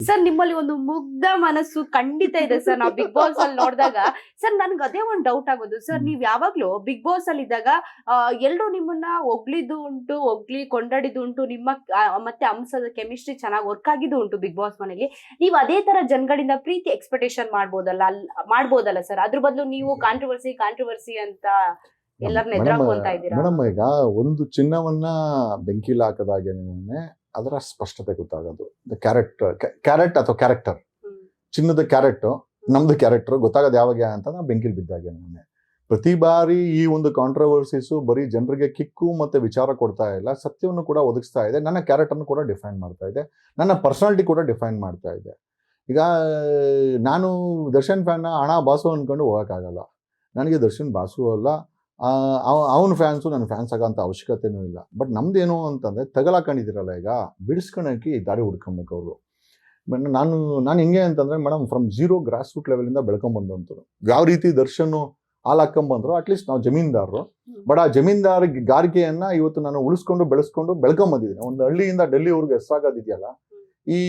Sir ನಿಮ್ಮಲ್ಲಿ ಒಂದು ಮುಗ್ಧ ಮನಸ್ಸು ಖಂಡಿತ ಇದೆ ಸರ್. ನಾವು ಬಿಗ್ ಬಾಸ್ ಅಲ್ಲಿ ನೋಡಿದಾಗ ಸರ್ ನನ್ಗೆ ಅದೇ ಒಂದು ಡೌಟ್ ಆಗೋದು ಸರ್, ನೀವ್ ಯಾವಾಗ್ಲೂ ಬಿಗ್ ಬಾಸ್ ಅಲ್ಲಿ ಇದ್ದಾಗ ಎಲ್ರು ನಿಮ್ಮನ್ನ ಹೊಗಳಿದ್ದು ಉಂಟು, ಕೊಂಡಾಡಿದ್ದು ಉಂಟು, ನಿಮ್ಮ ಮತ್ತೆ ಅಂಶದ ಕೆಮಿಸ್ಟ್ರಿ ಚೆನ್ನಾಗಿ ವರ್ಕ್ ಆಗಿದ್ದು ಉಂಟು ಬಿಗ್ ಬಾಸ್ ಮನೆಯಲ್ಲಿ. ನೀವು ಅದೇ ತರ ಜನಗಳಿಂದ ಪ್ರೀತಿ ಎಕ್ಸ್ಪೆಕ್ಟೇಷನ್ ಮಾಡ್ಬೋದಲ್ಲ ಸರ್? ಅದ್ರ ಬದಲು ನೀವು ಕಾಂಟ್ರವರ್ಸಿ ಅಂತ ಎಲ್ಲರನ್ನ ಎದುರಾಕೊಂತ ಇದ್ದೀರಾ? ಮೇಡಮ್, ಈಗ ಒಂದು ಚಿನ್ನವನ್ನ ಬೆಂಕಿಲಿ ಹಾಕದಾಗೇನೆ ಅದರ ಸ್ಪಷ್ಟತೆ ಗೊತ್ತಾಗೋದು. ಕ್ಯಾರೆಟ್ ಅಥವಾ ಕ್ಯಾರೆಕ್ಟರ್, ಚಿನ್ನದ ಕ್ಯಾರೆಟ್ ನಮ್ದು ಕ್ಯಾರೆಕ್ಟರ್ ಗೊತ್ತಾಗೋದು ಯಾವಾಗ ಅಂತ ನಾವು ಬೆಂಕಿಲಿ ಬಿದ್ದಾಗೇನೆ. ಪ್ರತಿ ಬಾರಿ ಈ ಒಂದು ಕಾಂಟ್ರವರ್ಸಿಸು ಬರೀ ಜನರಿಗೆ ಕಿಕ್ಕು ಮತ್ತೆ ವಿಚಾರ ಕೊಡ್ತಾ ಇಲ್ಲ, ಸತ್ಯವನ್ನು ಕೂಡ ಒದಗಿಸ್ತಾ ಇದೆ, ನನ್ನ ಕ್ಯಾರೆಕ್ಟರ್ನು ಕೂಡ ಡಿಫೈನ್ ಮಾಡ್ತಾ ಇದೆ, ನನ್ನ ಪರ್ಸನಾಲಿಟಿ ಕೂಡ ಡಿಫೈನ್ ಮಾಡ್ತಾ ಇದೆ. ಈಗ ನಾನು ದರ್ಶನ್ ಫ್ಯಾನ್ನ ಹಣ ಬಾಸು ಅಂದ್ಕೊಂಡು ಹೋಗೋಕ್ಕಾಗಲ್ಲ. ನನಗೆ ದರ್ಶನ್ ಬಾಸು ಅಲ್ಲ, ಅವನ ಫ್ಯಾನ್ಸು ನನ್ನ ಫ್ಯಾನ್ಸ್ ಆಗೋಂಥ ಅವಶ್ಯಕತೆನೂ ಇಲ್ಲ. ಬಟ್ ನಮ್ದೇನು ಅಂತಂದರೆ ತಗಲಾಕೊಂಡಿದ್ದೀರಲ್ಲ, ಈಗ ಬಿಡಿಸ್ಕೊಳಕ್ಕೆ ದಾರಿ ಹುಡ್ಕೊಬೇಕು ಅವರು. ನಾನು ಹಿಂಗೆ ಅಂತಂದರೆ madam, from zero grass root ಲೆವೆಲಿಂದ ಬೆಳ್ಕೊಂಬಂದಂಥವ್ರು. ಯಾವ ರೀತಿ ದರ್ಶನ್ ಹಾಲು ಹಾಕೊಂಬಂದ್ರು, ಅಟ್ಲೀಸ್ಟ್ ನಾವು ಜಮೀನ್ದಾರರು. ಬಟ್ ಆ ಗಾರಿಕೆಯನ್ನು ಇವತ್ತು ನಾನು ಉಳಿಸ್ಕೊಂಡು ಬೆಳ್ಕೊಂಬಂದಿದ್ದೀನಿ. ಒಂದು ಹಳ್ಳಿಯಿಂದ ಡೆಲ್ಲಿವರೆಗೂ ಹೆಸರಾಗೋದಿದೆಯಲ್ಲ, ಈ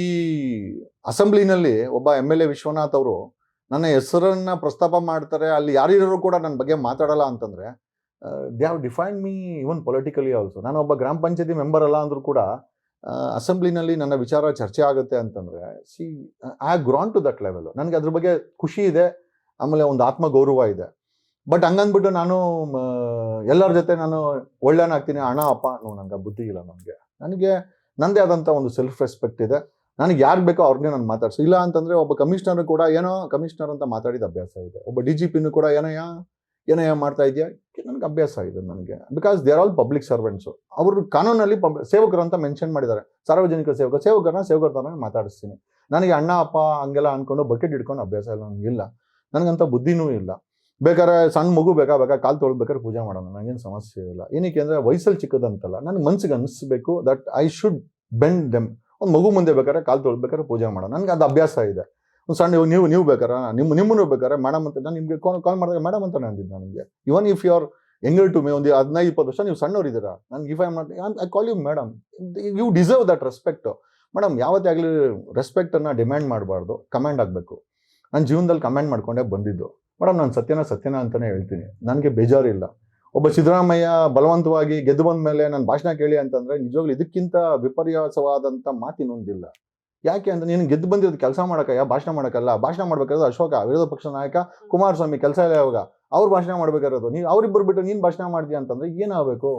ಅಸೆಂಬ್ಲಿನಲ್ಲಿ ಒಬ್ಬ MLA ವಿಶ್ವನಾಥ್ ಅವರು ನನ್ನ ಹೆಸರನ್ನ ಪ್ರಸ್ತಾಪ ಮಾಡ್ತಾರೆ, ಅಲ್ಲಿ ಯಾರಿರೋ ಕೂಡ ನನ್ನ ಬಗ್ಗೆ ಮಾತಾಡಲ್ಲ ಅಂತಂದ್ರೆ they have define me even politically also. ನಾನು ಒಬ್ಬ ಗ್ರಾಮ ಪಂಚಾಯತಿ ಮೆಂಬರ್ ಅಲ್ಲ ಅಂದ್ರೂ ಕೂಡ ಅಸೆಂಬ್ಲಿನಲ್ಲಿ ನನ್ನ ವಿಚಾರ ಚರ್ಚೆ ಆಗುತ್ತೆ ಅಂತಂದ್ರೆ I have grown to that level. ನನಗೆ ಅದ್ರ ಬಗ್ಗೆ ಖುಷಿ ಇದೆ, ಆಮೇಲೆ ಒಂದು ಆತ್ಮಗೌರವ ಇದೆ. ಬಟ್ ಹಂಗಂದ್ಬಿಟ್ಟು ನಾನು ಎಲ್ಲರ ಜೊತೆ ನಾನು ಒಳ್ಳೆನಾಗ್ತೀನಿ, ಹಣ ಅಪ್ಪ ನನಗೆ ಬುದ್ಧಿ ಇಲ್ಲ. ನನಗೆ ನಂದೇ ಆದಂಥ ಒಂದು ಸೆಲ್ಫ್ ರೆಸ್ಪೆಕ್ಟ್ ಇದೆ. ನನಗೆ ಯಾರು ಬೇಕೋ ಅವ್ರಿಗೆ ನಾನು ಮಾತಾಡ್ಸು. ಇಲ್ಲ ಅಂತಂದರೆ ಒಬ್ಬ ಕಮಿಷನರ್ ಕೂಡ ಏನೋ ಕಮಿಷನರ್ ಅಂತ ಮಾತಾಡಿದ ಅಭ್ಯಾಸ ಇದೆ, ಒಬ್ಬ DGPನೂ ಕೂಡ ಏನೋ ಮಾಡ್ತಾ ಇದೆಯಾ, ನನಗೆ ಅಭ್ಯಾಸ ಇದೆ ನನಗೆ. Because they are all public servants. ಅವರು ಕಾನೂನಲ್ಲಿ ಸೇವಕರು ಅಂತ ಮೆನ್ಷನ್ ಮಾಡಿದ್ದಾರೆ, ಸಾರ್ವಜನಿಕ ಸೇವಕರ ಥರ ಮಾತಾಡಿಸ್ತೀನಿ. ನನಗೆ ಅಣ್ಣ ಅಪ್ಪ ಹಂಗೆಲ್ಲ ಅಂದ್ಕೊಂಡು ಬಕೆಟ್ ಇಟ್ಕೊಂಡು ಅಭ್ಯಾಸ ಇಲ್ಲ, ನನಗಿಲ್ಲ. ನನಗಂತ ಬುದ್ಧಿನೂ ಇಲ್ಲ. ಬೇಕಾದ್ರೆ ಸಣ್ಣ ಮಗು ಬೇಕಾ ಕಾಲು ತೊಳ್ಬೇಕಾದ್ರೆ ಪೂಜೆ ಮಾಡೋಣ, ನನಗೇನು ಸಮಸ್ಯೆ ಇಲ್ಲ. ಏನಕ್ಕೆ ಅಂದರೆ ವಯಸ್ಸಲ್ಲಿ ಚಿಕ್ಕದಂತಲ್ಲ, ನನಗೆ ಮನ್ಸಿಗೆ ಅನಿಸ್ಬೇಕು that I should bend them. ಒಂದು ಮಗು ಮುಂದೆ ಬೇಕಾದ್ರೆ ಕಾಲು ತೊಳ್ಬೇಕಾದ್ರೆ ಪೂಜೆ ಮಾಡೋಣ, ನನಗೆ ಅದು ಅಭ್ಯಾಸ ಇದೆ. ಒಂದು ಸಣ್ಣ ನೀವು ಬೇಕಾರೆ ನಿಮ್ಮನ್ನು ಬೇಕಾರೆ ಮೇಡಮ್ ಅಂತ ನಾನು ನಿಮಗೆ ಕಾಲ್ ಮಾಡಿದಾಗ ಮೇಡಮ್ ಅಂತ ಅಂದಿದ್ದು ನನಗೆ. Even if you are younger to me, ಒಂದು 15-20 ವರ್ಷ ನೀವು ಸಣ್ಣವರಿದ್ದೀರಾ, ನನಗೆ if I not I call you madam, you deserve that respect. Madam, ಯಾವತ್ತೇ ಆಗಲಿ ರೆಸ್ಪೆಕ್ಟನ್ನು ಡಿಮ್ಯಾಂಡ್ ಮಾಡಬಾರ್ದು, ಕಮೆಂಡ್ ಆಗಬೇಕು. ನನ್ನ ಜೀವನದಲ್ಲಿ ಕಮೆಂಟ್ ಮಾಡ್ಕೊಂಡೇ ಬಂದಿದ್ದು ಮೇಡಮ್. ನಾನು ಸತ್ಯನ ಅಂತಲೇ ಹೇಳ್ತೀನಿ, ನನಗೆ ಬೇಜಾರಿಲ್ಲ. ಒಬ್ಬ ಸಿದ್ದರಾಮಯ್ಯ ಬಲವಂತವಾಗಿ ಗೆದ್ದು ಬಂದ ಮೇಲೆ ನನ್ನ ಭಾಷಣ ಕೇಳಿ ಅಂತಂದರೆ ನಿಜವಾಗ್ಲೂ ಇದಕ್ಕಿಂತ ವಿಪರ್ಯಾಸವಾದಂಥ ಮಾತಿನೊಂದಿಲ್ಲ. ಯಾಕೆ ಅಂದರೆ ನೀನು ಗೆದ್ದು ಬಂದಿರೋದು ಕೆಲಸ ಮಾಡೋಕ್ಕಯ್ಯ, ಭಾಷಣ ಮಾಡೋಕ್ಕಲ್ಲ. ಭಾಷಣ ಮಾಡಬೇಕಾದ್ರೆ ಅಶೋಕ, ವಿರೋಧ ಪಕ್ಷ ನಾಯಕ ಕುಮಾರಸ್ವಾಮಿ ಕೆಲಸ ಇಲ್ಲ ಯಾವಾಗ, ಅವ್ರು ಭಾಷಣ ಮಾಡಬೇಕಾಗಿರೋದು. ನೀವು ಅವರಿಬ್ಬರು ಬಿಟ್ಟು ನೀನು ಭಾಷಣ ಮಾಡ್ತೀಯ ಅಂತಂದರೆ ಏನಾಗಬೇಕು?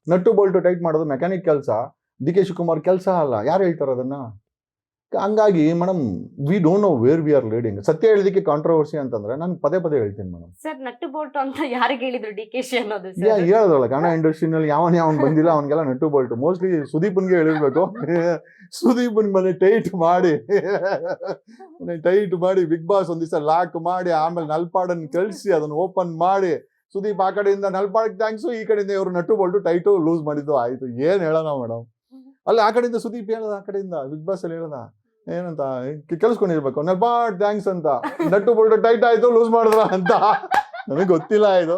ನಟ್ಟು ಬೋಲ್ಟು ಟೈಟ್ ಮಾಡೋದು ಮೆಕ್ಯಾನಿಕ್ ಕೆಲಸ, DK ಶಿವಕುಮಾರ್ ಕೆಲಸ ಅಲ್ಲ. ಯಾರು ಹೇಳ್ತಾರೆ ಅದನ್ನು? ಹಂಗಾಗಿ madam, we don't know where we are leading. ಸತ್ಯ ಹೇಳಿದಕ್ಕೆ ಕಾಂಟ್ರವರ್ಸಿ ಅಂತಂದ್ರೆ ನಾನು ಪದೇ ಹೇಳ್ತೀನಿ ಮೇಡಮ್. ಸರ್, ನಟ್ಟು ಬೋಲ್ಟು ಅಂತ ಯಾರಿಗೆ ಹೇಳಿದ್ರು DKC ಅನ್ನೋದು? ಹೇಳೋದಲ್ಲ, ಕನ್ನಡ ಇಂಡಸ್ಟ್ರಿನಲ್ಲಿ ಯಾವನ್ ಬಂದಿಲ್ಲ ಅವನಿಗೆಲ್ಲ ನಟ್ಟು ಬೋಲ್ಟು. ಮೋಸ್ಟ್ಲಿ ಸುದೀಪನ್ಗೆ ಹೇಳಿರ್ಬೇಕು. ಸುದೀಪನ್ ಮನೆ ಟೈಟ್ ಮಾಡಿ ಬಿಗ್ ಬಾಸ್ ಒಂದ್ ದಿವಸ ಲಾಕ್ ಮಾಡಿ ಆಮೇಲೆ ನಲ್ಪಾಡನ್ನು ಕಳಿಸಿ ಅದನ್ನು ಓಪನ್ ಮಾಡಿ, ಸುದೀಪ್ ಆ ಕಡೆಯಿಂದ ನಲ್ಪಾಡಕ್ಕೆ ಥ್ಯಾಂಕ್ಸು, ಈ ಕಡೆಯಿಂದ ಇವರು ನಟ್ಟು ಬೋಲ್ಟು ಟೈಟು ಲೂಸ್ ಮಾಡಿದ್ದು ಆಯ್ತು. ಏನ್ ಹೇಳೋಣ ಮೇಡಮ್? ಅಲ್ಲ, ಆ ಕಡೆಯಿಂದ ಸುದೀಪ್ ಹೇಳದ, ಆ ಕಡೆಯಿಂದ ಬಿಗ್ ಬಾಸ್ ಅಲ್ಲಿ ಹೇಳದ ಏನಂತ ಕೇಳಿಸ್ಕೊಂಡಿರ್ಬೇಕು, ನಲ್ಪಾಡ್ ಥ್ಯಾಂಕ್ಸ್ ಅಂತ, ನಟ್ಟು ಬೋಲ್ಟು ಟೈಟ್ ಆಯ್ತು ಲೂಸ್ ಮಾಡಿದ್ರ ಅಂತ. ನನಗೆ ಗೊತ್ತಿಲ್ಲ ಇದು.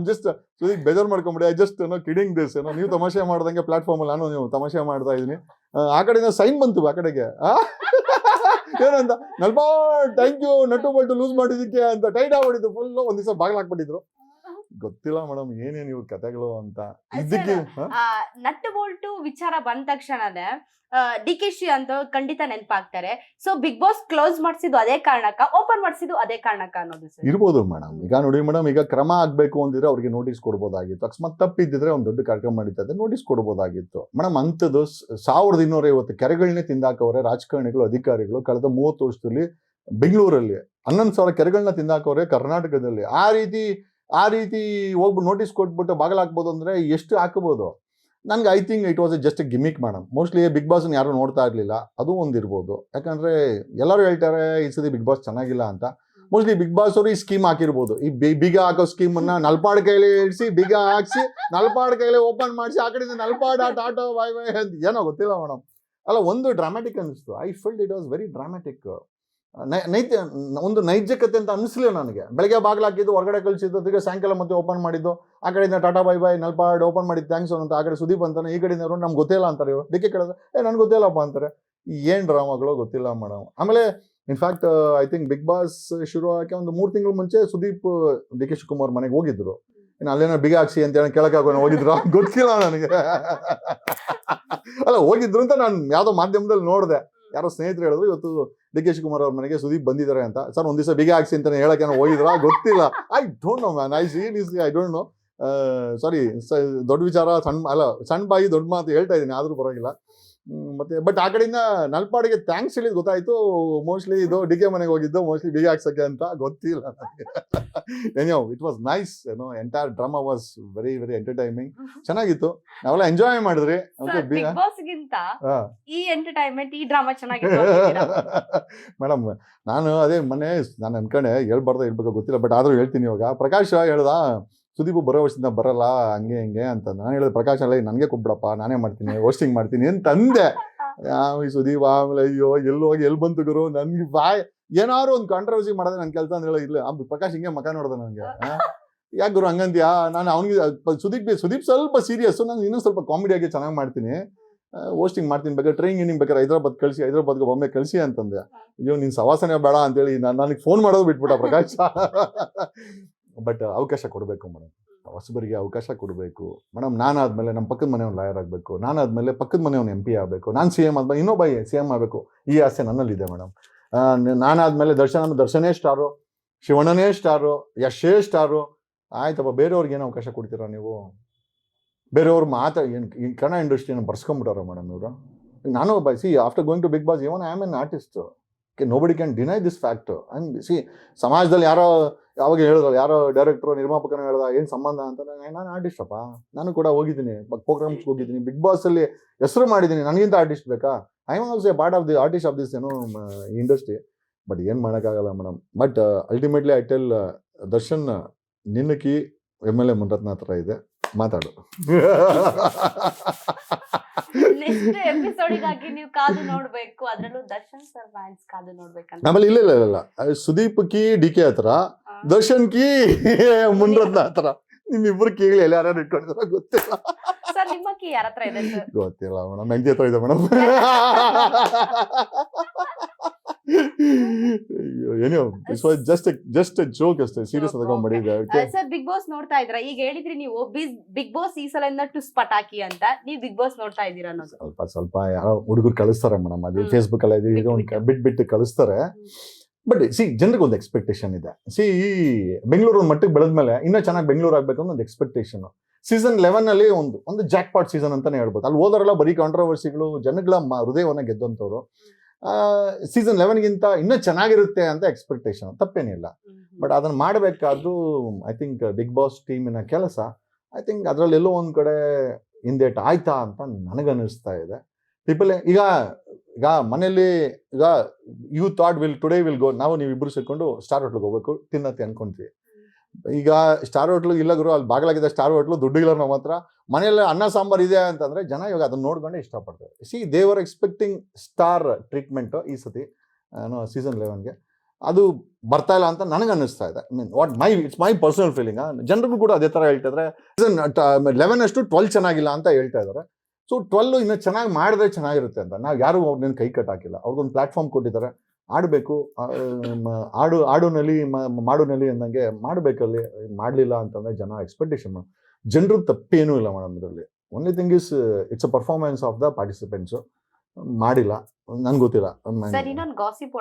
ಜಸ್ಟ್ ಸುದೀಪ್ ಬೇಜಾರು ಮಾಡ್ಕೊಂಬಿಡಿ. I just kidding this. ನೀವು ತಮಾಷೆ ಮಾಡ್ದಂಗೆ ಪ್ಲಾಟ್ಫಾರ್ಮ್ ಅಲ್ಲಿ ನಾನು ನೀವು ತಮಾಷೆ ಮಾಡ್ತಾ ಇದೀನಿ. ಆ ಕಡೆಯಿಂದ ಸೈನ್ ಬಂತು ಆ ಕಡೆಗೆ, ಏನಂತ Nalpad thank you nut bolt loose ಮಾಡಿದಕ್ಕೆ ಅಂತ. ಟೈಟ್ ಆಗ್ಬಿಟ್ಟಿದ್ದು ಫುಲ್. ಒಂದ್ ದಿವಸ ಬಾಗಿಲು ಹಾಕ್ಬಿಟ್ಟಿದ್ರು. ಗೊತ್ತಿಲ್ಲ ಮೇಡಮ್ ಏನೇನು ಇವ್ರ ಕಥೆಗಳು ಅಂತ. ಇದಕ್ಕೆ ನಟ್ಟು ಬೋಲ್ಟು ವಿಚಾರ ಬಂದ ತಕ್ಷಣನೇ DKC ಅಂತ ಖಂಡಿತ ನೆನಪಾಗ್ತಾರೆ. ಸೊ ಬಿಗ್ ಬಾಸ್ ಕ್ಲೋಸ್ ಮಾಡಿಸಿದ್ದು ಅದೇ ಕಾರಣಕ್ಕ, ಓಪನ್ ಮಾಡಿಸಿದ್ದು ಅದೇ ಕಾರಣಕ್ಕ ಅನ್ನೋದು ಇರ್ಬೋದು ಮೇಡಮ್. ಈಗ ನೋಡಿ ಮೇಡಮ್, ಈಗ ಕ್ರಮ ಆಗ್ಬೇಕು ಅಂದಿದ್ರೆ ಅವ್ರಿಗೆ ನೋಟಿಸ್ ಕೊಡ್ಬೋದಾಗಿತ್ತು. ಅಕಸ್ಮಾತ್ ತಪ್ಪಿದ್ದಿದ್ರೆ ಒಂದು ದೊಡ್ಡ ಕಾರ್ಯಕ್ರಮ ನಡೀತಾ ಇದೆ, ನೋಟಿಸ್ ಕೊಡ್ಬೋದಾಗಿತ್ತು ಮೇಡಮ್. ಅಂಥದ್ದು 1250 ಕೆರೆಗಳನ್ನೇ ತಿಂದಾಕವ್ರೆ ರಾಜಕಾರಣಿಗಳು, ಅಧಿಕಾರಿಗಳು ಕಳೆದ 30 ವರ್ಷದಲ್ಲಿ. ಬೆಂಗಳೂರಲ್ಲಿ 11,000 ಕೆರೆಗಳನ್ನ ತಿಂದಾಕವ್ರೆ ಕರ್ನಾಟಕದಲ್ಲಿ. ಆ ರೀತಿ ಹೋಗ್ಬಿಟ್ಟು ನೋಟಿಸ್ ಕೊಟ್ಬಿಟ್ಟು ಬಾಗಿಲು ಹಾಕ್ಬೋದು ಅಂದರೆ ಎಷ್ಟು ಹಾಕಬಹುದು? ನನಗೆ I think it was just a gimmick madam. Mostly big ಬಾಸ್ನ ಯಾರು ನೋಡ್ತಾ ಇರಲಿಲ್ಲ, ಅದು ಒಂದಿರ್ಬೋದು. ಯಾಕಂದರೆ ಎಲ್ಲರೂ ಹೇಳ್ತಾರೆ ಈ ಸತಿ ಬಿಗ್ ಬಾಸ್ ಚೆನ್ನಾಗಿಲ್ಲ ಅಂತ. ಮೋಸ್ಟ್ಲಿ ಬಿಗ್ ಬಾಸ್ ಅವರು ಈ ಸ್ಕೀಮ್ ಹಾಕಿರ್ಬೋದು. ಈ ಬೀಗ ಹಾಕೋ ಸ್ಕೀಮನ್ನು ನಲ್ಪಾಡ್ ಕೈಲಿ ಇಳಿಸಿ ಬೀಗ ಹಾಕ್ಸಿ ನಲ್ಪಾಡ್ ಕೈಲಿ ಓಪನ್ ಮಾಡಿಸಿ ಆ ಕಡೆಯಿಂದ ನಲ್ಪಾಡ್ ಟಾಟೋ ಬಾಯ್ ಬಾಯ್ ಅಂತ ಏನೋ ಗೊತ್ತಿಲ್ಲ ಮೇಡಮ್. ಅಲ್ಲ, ಒಂದು ಡ್ರಾಮ್ಯಾಟಿಕ್ ಅನ್ನಿಸ್ತು. I felt it was very dramatic. ಒಂದು ನೈಜಕತೆ ಅಂತ ಅನಿಸ್ಲಿಲ್ಲ ನನಗೆ. ಬೆಳಗ್ಗೆ ಬಾಗಿಲು ಹಾಕಿದ್ದು, ಹೊರಗಡೆ ಕಳಿಸಿದ್ದು, ಅದಕ್ಕೆ ಸಾಯಂಕಾಲ ಮತ್ತೆ ಓಪನ್ ಮಾಡಿದ್ದು, ಆ ಕಡೆಯಿಂದ tata bye bye Nalpad open ಮಾಡಿದ್ದು ಥ್ಯಾಂಕ್ಸ್ ಅಂತ, ಆ ಕಡೆ ಸುದೀಪ್ ಅಂತಾನೆ, ಈ ಕಡೆಯಿಂದ ನಮ್ಗೆ ಗೊತ್ತಿಲ್ಲ ಅಂತಾರೆ ಇವರು. ಡಿ ಕೆ ಕೇಳಿದ್ರೆ ನನ್ಗೆ ಗೊತ್ತಿಲ್ಲಪ್ಪ ಅಂತಾರೆ. ಏನು ಡ್ರಾಮಾಗಳು ಗೊತ್ತಿಲ್ಲ ಮೇಡಮ್. ಆಮೇಲೆ in fact I think Bigg Boss ಶುರು ಆಗಿ ಒಂದು 3 ತಿಂಗಳ ಮುಂಚೆ ಸುದೀಪ್ ಡಿ ಕೆ ಶಿವಕುಮಾರ್ ಮನೆಗೆ ಹೋಗಿದ್ರು. ಇನ್ನು ಅಲ್ಲೇನೋ ಬಿಗ ಹಾಕ್ಸಿ ಅಂತ ಹೇಳಿ ಕೇಳಕ್ಕೆ ಹೋಗಿದ್ರು, ಗೊತ್ತಿಲ್ಲ ನನಗೆ. ಅಲ್ಲ ಹೋಗಿದ್ರು ಅಂತ ನಾನು ಯಾವುದೋ ಮಾಧ್ಯಮದಲ್ಲಿ ನೋಡಿದೆ, ಯಾರೋ ಸ್ನೇಹಿತರು ಹೇಳಿದ್ರು ಇವತ್ತು ಡಿ ಕೆ ಶಿವಕುಮಾರ್ ಅವ್ರ ಮನೆಗೆ ಸುದೀಪ್ ಬಂದಿದ್ದಾರೆ ಅಂತ. ಸರ್ ಒಂದ್ ದಿವಸ ಬಿಗ ಹಾಕ್ಸಿ ಅಂತಾನೆ ಹೇಳಕ್ಕೆ ಹೋಗಿದ್ರ ಗೊತ್ತಿಲ್ಲ. I don't know man, I don't know. Sorry, ದೊಡ್ಡ ವಿಚಾರ, ಸಣ್ಣ ಬಾಯಿ ದೊಡ್ಡ ಮಾತು ಹೇಳ್ತಾ ಇದ್ದೀನಿ, ಆದ್ರೂ ಪರವಾಗಿಲ್ಲ. ಮತ್ತೆ ಬಟ್ ಆ ಕಡೆಯಿಂದ ನಲ್ಪಾಡಿಗೆ ಥ್ಯಾಂಕ್ಸ್ ಹೇಳಿದ್ ಗೊತ್ತಾಯ್ತು. ಮೋಸ್ಟ್ಲಿ ಇದು ಡಿ ಕೆ ಮನೆಗೆ ಹೋಗಿದ್ದು ಮೋಸ್ಟ್ಲಿ ಬಿಗಿ ಹಾಕ್ಸಕ್ಕೆ ಅಂತ, ಗೊತ್ತಿಲ್ಲ ನನಗೆ. Anyhow it was nice, entire drama was very very entertaining. ಚೆನ್ನಾಗಿತ್ತು, ನಾವೆಲ್ಲ ಎಂಜಾಯ್ ಮಾಡಿದ್ರಿ. ಬಿಗ್ ಬಾಸ್ ಗಿಂತ ಈ ಎಂಟರ್ಟೈನ್ಮೆಂಟ್, ಈ ಡ್ರಾಮಾ ಚೆನ್ನಾಗಿತ್ತು ಮೇಡಮ್. ನಾನು ಅದೇ ಮೊನ್ನೆ ನಾನು ಅನ್ಕೊಂಡೆ ಹೇಳ್ಬಾರ್ದು ಹೇಳ್ಬೇಕು ಗೊತ್ತಿಲ್ಲ, ಬಟ್ ಆದ್ರೂ ಹೇಳ್ತೀನಿ. ಇವಾಗ ಪ್ರಕಾಶ್ ಹೇಳ್ದ ಸುದೀಪ್ ಬರೋ ವರ್ಷದಿಂದ ಬರಲ್ಲ ಹಂಗೆ ಹಿಂಗೆ ಅಂತ. ನಾನು ಹೇಳಿದೆ ಪ್ರಕಾಶ್ ಅಲ್ಲ ನನಗೆ ಕೊಟ್ಬಿಡಪ್ಪ, ನಾನೇ ಮಾಡ್ತೀನಿ, ಹೋಸ್ಟಿಂಗ್ ಮಾಡ್ತೀನಿ ಅಂತ ಅಂದೆ. ಈ ಸುದೀಪ್ ಆಮೇಲೆ ಅಯ್ಯೋ ಎಲ್ಲಿ ಹೋಗಿ ಎಲ್ಲಿ ಬಂತು ಗುರು, ನನ್ಗೆ ಏನಾದ್ರು ಒಂದು ಕಾಂಟ್ರವರ್ಸಿ ಮಾಡಿದ್ರೆ ನನ್ನ ಕೆಲಸ ಅಂತ ಹೇಳಿ ಇಲ್ಲ. ಪ್ರಕಾಶ್ ಹಿಂಗೆ ಮಕ ನೋಡ್ದೆ ನನಗೆ, ಯಾಕೆ ಗುರು ಹಂಗಂತ್ಯಾ? ನಾನು ಅವ್ನಿಗೆ ಸುದೀಪ್ ಸ್ವಲ್ಪ ಸೀರಿಯಸ್, ನಾನು ಇನ್ನೂ ಸ್ವಲ್ಪ ಕಾಮಿಡಿಯಾಗಿ ಚೆನ್ನಾಗಿ ಮಾಡ್ತೀನಿ, ಹೋಸ್ಟಿಂಗ್ ಮಾಡ್ತೀನಿ, ಬೇಕಾದ್ರೆ ಟ್ರೈನಿಂಗ್ ಬೇಕಾದ್ರೆ ಹೈದರಾಬಾದ್ಗೆ ಬೊಮ್ಮೆ ಕಳಿಸಿ ಅಂತಂದೆ. ಅಯ್ಯೋ ನಿನ್ ಸವಾಸನೆ ಬೇಡ ಅಂತೇಳಿ ನನಗೆ ಫೋನ್ ಮಾಡೋದು ಬಿಟ್ಬಿಟ್ಟ ಪ್ರಕಾಶ್. ಬಟ್ ಅವಕಾಶ ಕೊಡಬೇಕು ಮೇಡಮ್, ಹೊಸಬರಿಗೆ ಅವಕಾಶ ಕೊಡಬೇಕು ಮೇಡಮ್. ನಾನಾದ್ಮೇಲೆ ನಮ್ಮ ಪಕ್ಕದ ಮನೆಯವ್ನು ಲಾಯರ್ ಆಗಬೇಕು, ನಾನಾದ್ಮೇಲೆ ಪಕ್ಕದ ಮನೆಯವ್ನು MP ಆಗಬೇಕು, ನಾನು CM ಆದ್ಮೇಲೆ ಇನ್ನೊಬ್ಬ CM ಆಗಬೇಕು, ಈ ಆಸೆ ನನ್ನಲ್ಲಿದೆ ಮೇಡಮ್. ನಾನಾದ್ಮೇಲೆ ದರ್ಶನೇ ಸ್ಟಾರು, ಶಿವಣ್ಣನೇ ಸ್ಟಾರು, ಯಶೇ ಸ್ಟಾರು. ಆಯ್ತಪ್ಪ, ಬೇರೆಯವ್ರಿಗೆ ಏನೋ ಅವಕಾಶ ಕೊಡ್ತೀರಾ ನೀವು? ಬೇರೆಯವ್ರು ಈ ಕನ್ನಡ ಇಂಡಸ್ಟ್ರಿಯನ್ನು ಬರ್ಸ್ಕೊಂಡ್ಬಿಟ್ಟಾರ ಮೇಡಮ್ ಇವರು. ನಾನು after going to Bigg Boss even I am an artist, nobody can deny this fact. ಸಮಾಜದಲ್ಲಿ ಯಾವಾಗ ಹೇಳಿದ್ರು, ಯಾರೋ ಡೈರೆಕ್ಟರ್ ನಿರ್ಮಾಪಕನ ಹೇಳ್ದ ಏನು ಸಂಬಂಧ ಅಂತ, ನಾನು ಆರ್ಟಿಸ್ಟ್ ಅಪ್ಪ, ನಾನು ಕೂಡ ಹೋಗಿದ್ದೀನಿ, ಪ್ರೋಗ್ರಾಮ್ಸ್ಗೆ ಹೋಗಿದ್ದೀನಿ, ಬಿಗ್ ಬಾಸ್ ಅಲ್ಲಿ ಹೆಸರು ಮಾಡಿದ್ದೀನಿ, ನನಗಿಂತ ಆರ್ಟಿಸ್ಟ್ ಬೇಕಾ? I am also a part of the artist of this industry. But ಏನು ಮಾಡೋಕ್ಕಾಗಲ್ಲ madam. But ultimately I tell Darshan, ನಿನ್ನಕಿ MLA ಮುನ್ರತ್ನ ಹತ್ರ ಇದೆ, ಮಾತಾಡು. ನೆಕ್ಸ್ಟ್ ಎಪಿಸೋಡಿಗಾಗಿ ನೀವು ಕಾದು ನೋಡ್ಬೇಕು, ಅದ್ರಲ್ಲೂ ದರ್ಶನ್ ಸರ್ ಫ್ಯಾನ್ಸ್ ಕಾದು ನೋಡ್ಬೇಕಂತ. ಆಮೇಲೆ ಇಲ್ಲ ಸುದೀಪ್ ಕಿ DK ಹತ್ರ, ದರ್ಶನ್ ಕಿ ಮುನ್ರತ್ನ ಹತ್ರ. ನಿಮ್ಮಿಬ್ರು ಕೀಗಳು ಎಲ್ಲಾರು ಇಟ್ಕೊಂಡಿದಾರ ಗೊತ್ತಿಲ್ಲ. ಸರ್ ನಿಮ್ಮ ಕೀ ಯಾರ ಹತ್ರ ಇದೆ ಸರ್? ಗೊತ್ತಿಲ್ಲ ಮೇಡಮ್, ಹೆಂಡತಿ ಹತ್ರ ಇದೆ ಮೇಡಮ್. ಏನೋ ಜಸ್ಟ್ ಜೋಕ್ ಅಷ್ಟೇ, ಸೀರಿಯಸ್ ತಗೊಂಡ್ಬಿಟ್ಟಿದೆ. ಸರ್ ಬಿಗ್ ಬಾಸ್ ನೋಡ್ತಾ ಇದ್ರ, ಈಗ ಹೇಳಿದ್ರಿ ನೀವು ಬಿಗ್ ಬಾಸ್ ಈ ಸಲ ಟುಸ್ ಪಟಾಕಿ ಅಂತ, ನೀವು ಬಿಗ್ ಬಾಸ್ ನೋಡ್ತಾ ಇದ್ದೀರಾ ಅನ್ನೋದು? ಸ್ವಲ್ಪ ಯಾರೋ ಹುಡುಗರು ಕಳಿಸ್ತಾರೆ ಮೇಡಮ್, ಅದು ಫೇಸ್ಬುಕ್ ಅಲ್ಲಿ ಬಿಟ್ಟು ಕಳಿಸ್ತಾರೆ. ಬಟ್ ಜನರಿಗೆ ಒಂದು ಎಕ್ಸ್ಪೆಕ್ಟೇಷನ್ ಇದೆ. ಬೆಂಗಳೂರು ಒಂದು ಮಟ್ಟಿಗೆ ಬೆಳೆದ್ಮೇಲೆ ಇನ್ನೂ ಚೆನ್ನಾಗಿ ಬೆಂಗಳೂರು ಆಗ್ಬೇಕು ಅನ್ನೋ ಒಂದು ಎಕ್ಸ್ಪೆಕ್ಟೇಷನ್. ಸೀಸನ್ 11 ಅಲ್ಲಿ ಒಂದು ಜಾಕ್ ಪಾಟ್ ಸೀಸನ್ ಅಂತಾನೆ ಹೇಳ್ಬೋದು. ಅಲ್ಲಿ ಹೋದರೆಲ್ಲ ಬರೀ ಕಾಂಟ್ರವರ್ಸಿಗಳು, ಜನಗಳ ಹೃದಯವನ್ನ ಗೆದ್ದಂಥವ್ರು. ಸೀಸನ್ 11ಗಿಂತ ಇನ್ನೂ ಚೆನ್ನಾಗಿರುತ್ತೆ ಅಂತ ಎಕ್ಸ್ಪೆಕ್ಟೇಷನ್, ತಪ್ಪೇನಿಲ್ಲ. ಬಟ್ ಅದನ್ನ ಮಾಡಬೇಕಾದ್ದು ಐ ಥಿಂಕ್ ಬಿಗ್ ಬಾಸ್ ಟೀಮಿನ ಕೆಲಸ. ಐ ಥಿಂಕ್ ಅದರಲ್ಲಿ ಎಲ್ಲೋ ಒಂದ್ ಕಡೆ ಹಿಂದೇಟ್ ಆಯ್ತಾ ಅಂತ ನನಗನ್ನಿಸ್ತಾ ಇದೆ. ಪೀಪಲ್ ಈಗ ಮನೇಲಿ you thought today will go, ನೀವಿಬ್ರು ಸೇರ್ಕೊಂಡು ಸ್ಟಾರ್ ಹೋಟ್ಲಿಗೆ ಹೋಗ್ಬೇಕು ತಿನ್ನತ್ತೆ ಅನ್ಕೊಂತೀವಿ. ಈಗ ಸ್ಟಾರ್ ಹೋಟ್ಲು ಇಲ್ಲ ಗುರು, ಅಲ್ಲಿ ಬಾಗಲಾಗಿದೆ ಸ್ಟಾರ್ ಹೋಟ್ಲು, ದುಡ್ಡಿಲ್ಲ ನಮ್ಮ ಹತ್ರ, ಮನೆಯಲ್ಲ ಅನ್ನ ಸಾಂಬಾರ್ ಇದೆ ಅಂತಂದ್ರೆ ಜನ ಇವಾಗ ಅದನ್ನ ನೋಡ್ಕೊಂಡೆ ಇಷ್ಟಪಡ್ತಾರೆ. They were expecting star treatment ಈ ಸತಿ ಸೀಸನ್ 11ಗೆ. ಅದು ಬರ್ತಾ ಇಲ್ಲ ಅಂತ ನನಗೆ ಅನ್ನಿಸ್ತಾ ಇದೆ. It's my personal feeling. ಜನರಿಗೂ ಕೂಡ ಅದೇ ತರ ಹೇಳ್ತಾ ಇದ್ದಾರೆ. ಸೀಸನ್ 11 ಅಷ್ಟು 12 ಚೆನ್ನಾಗಿಲ್ಲ ಅಂತ ಹೇಳ್ತಾ ಇದ್ದಾರೆ. ಸೊ 12 ಇನ್ನು ಚೆನ್ನಾಗಿ ಮಾಡಿದ್ರೆ ಚೆನ್ನಾಗಿರುತ್ತೆ ಅಂತ. ನಾವು ಯಾರು ಅವ್ರನ್ನೇನು ಕೈ ಕಟ್ಟಾಕಿಲ್ಲ, ಅವ್ರಿಗೊಂದು ಪ್ಲಾಟ್ಫಾರ್ಮ್ ಕೊಟ್ಟಿದ್ದಾರೆ, ಆಡಬೇಕು, ಆಡುನಲ್ಲಿ ಮಾಡುನಲ್ಲಿ ಅಂದಂಗೆ ಮಾಡಬೇಕಲ್ಲಿ. ಮಾಡಲಿಲ್ಲ ಅಂತಂದ್ರೆ ಜನ ಎಕ್ಸ್ಪೆಕ್ಟೇಷನ್, ಜನರು ತಪ್ಪೇನೂ ಇಲ್ಲ ಮೇಡಮ್ ಇದರಲ್ಲಿ. Only thing is it's a performance of the participants. ಮಾಡಿಲ್ಲ, ನನ್ಗೆ ಗೊತ್ತಿಲ್ಲ. ಸರ್ ಇನ್ನೊಂದು ಗಾಸಿಪ್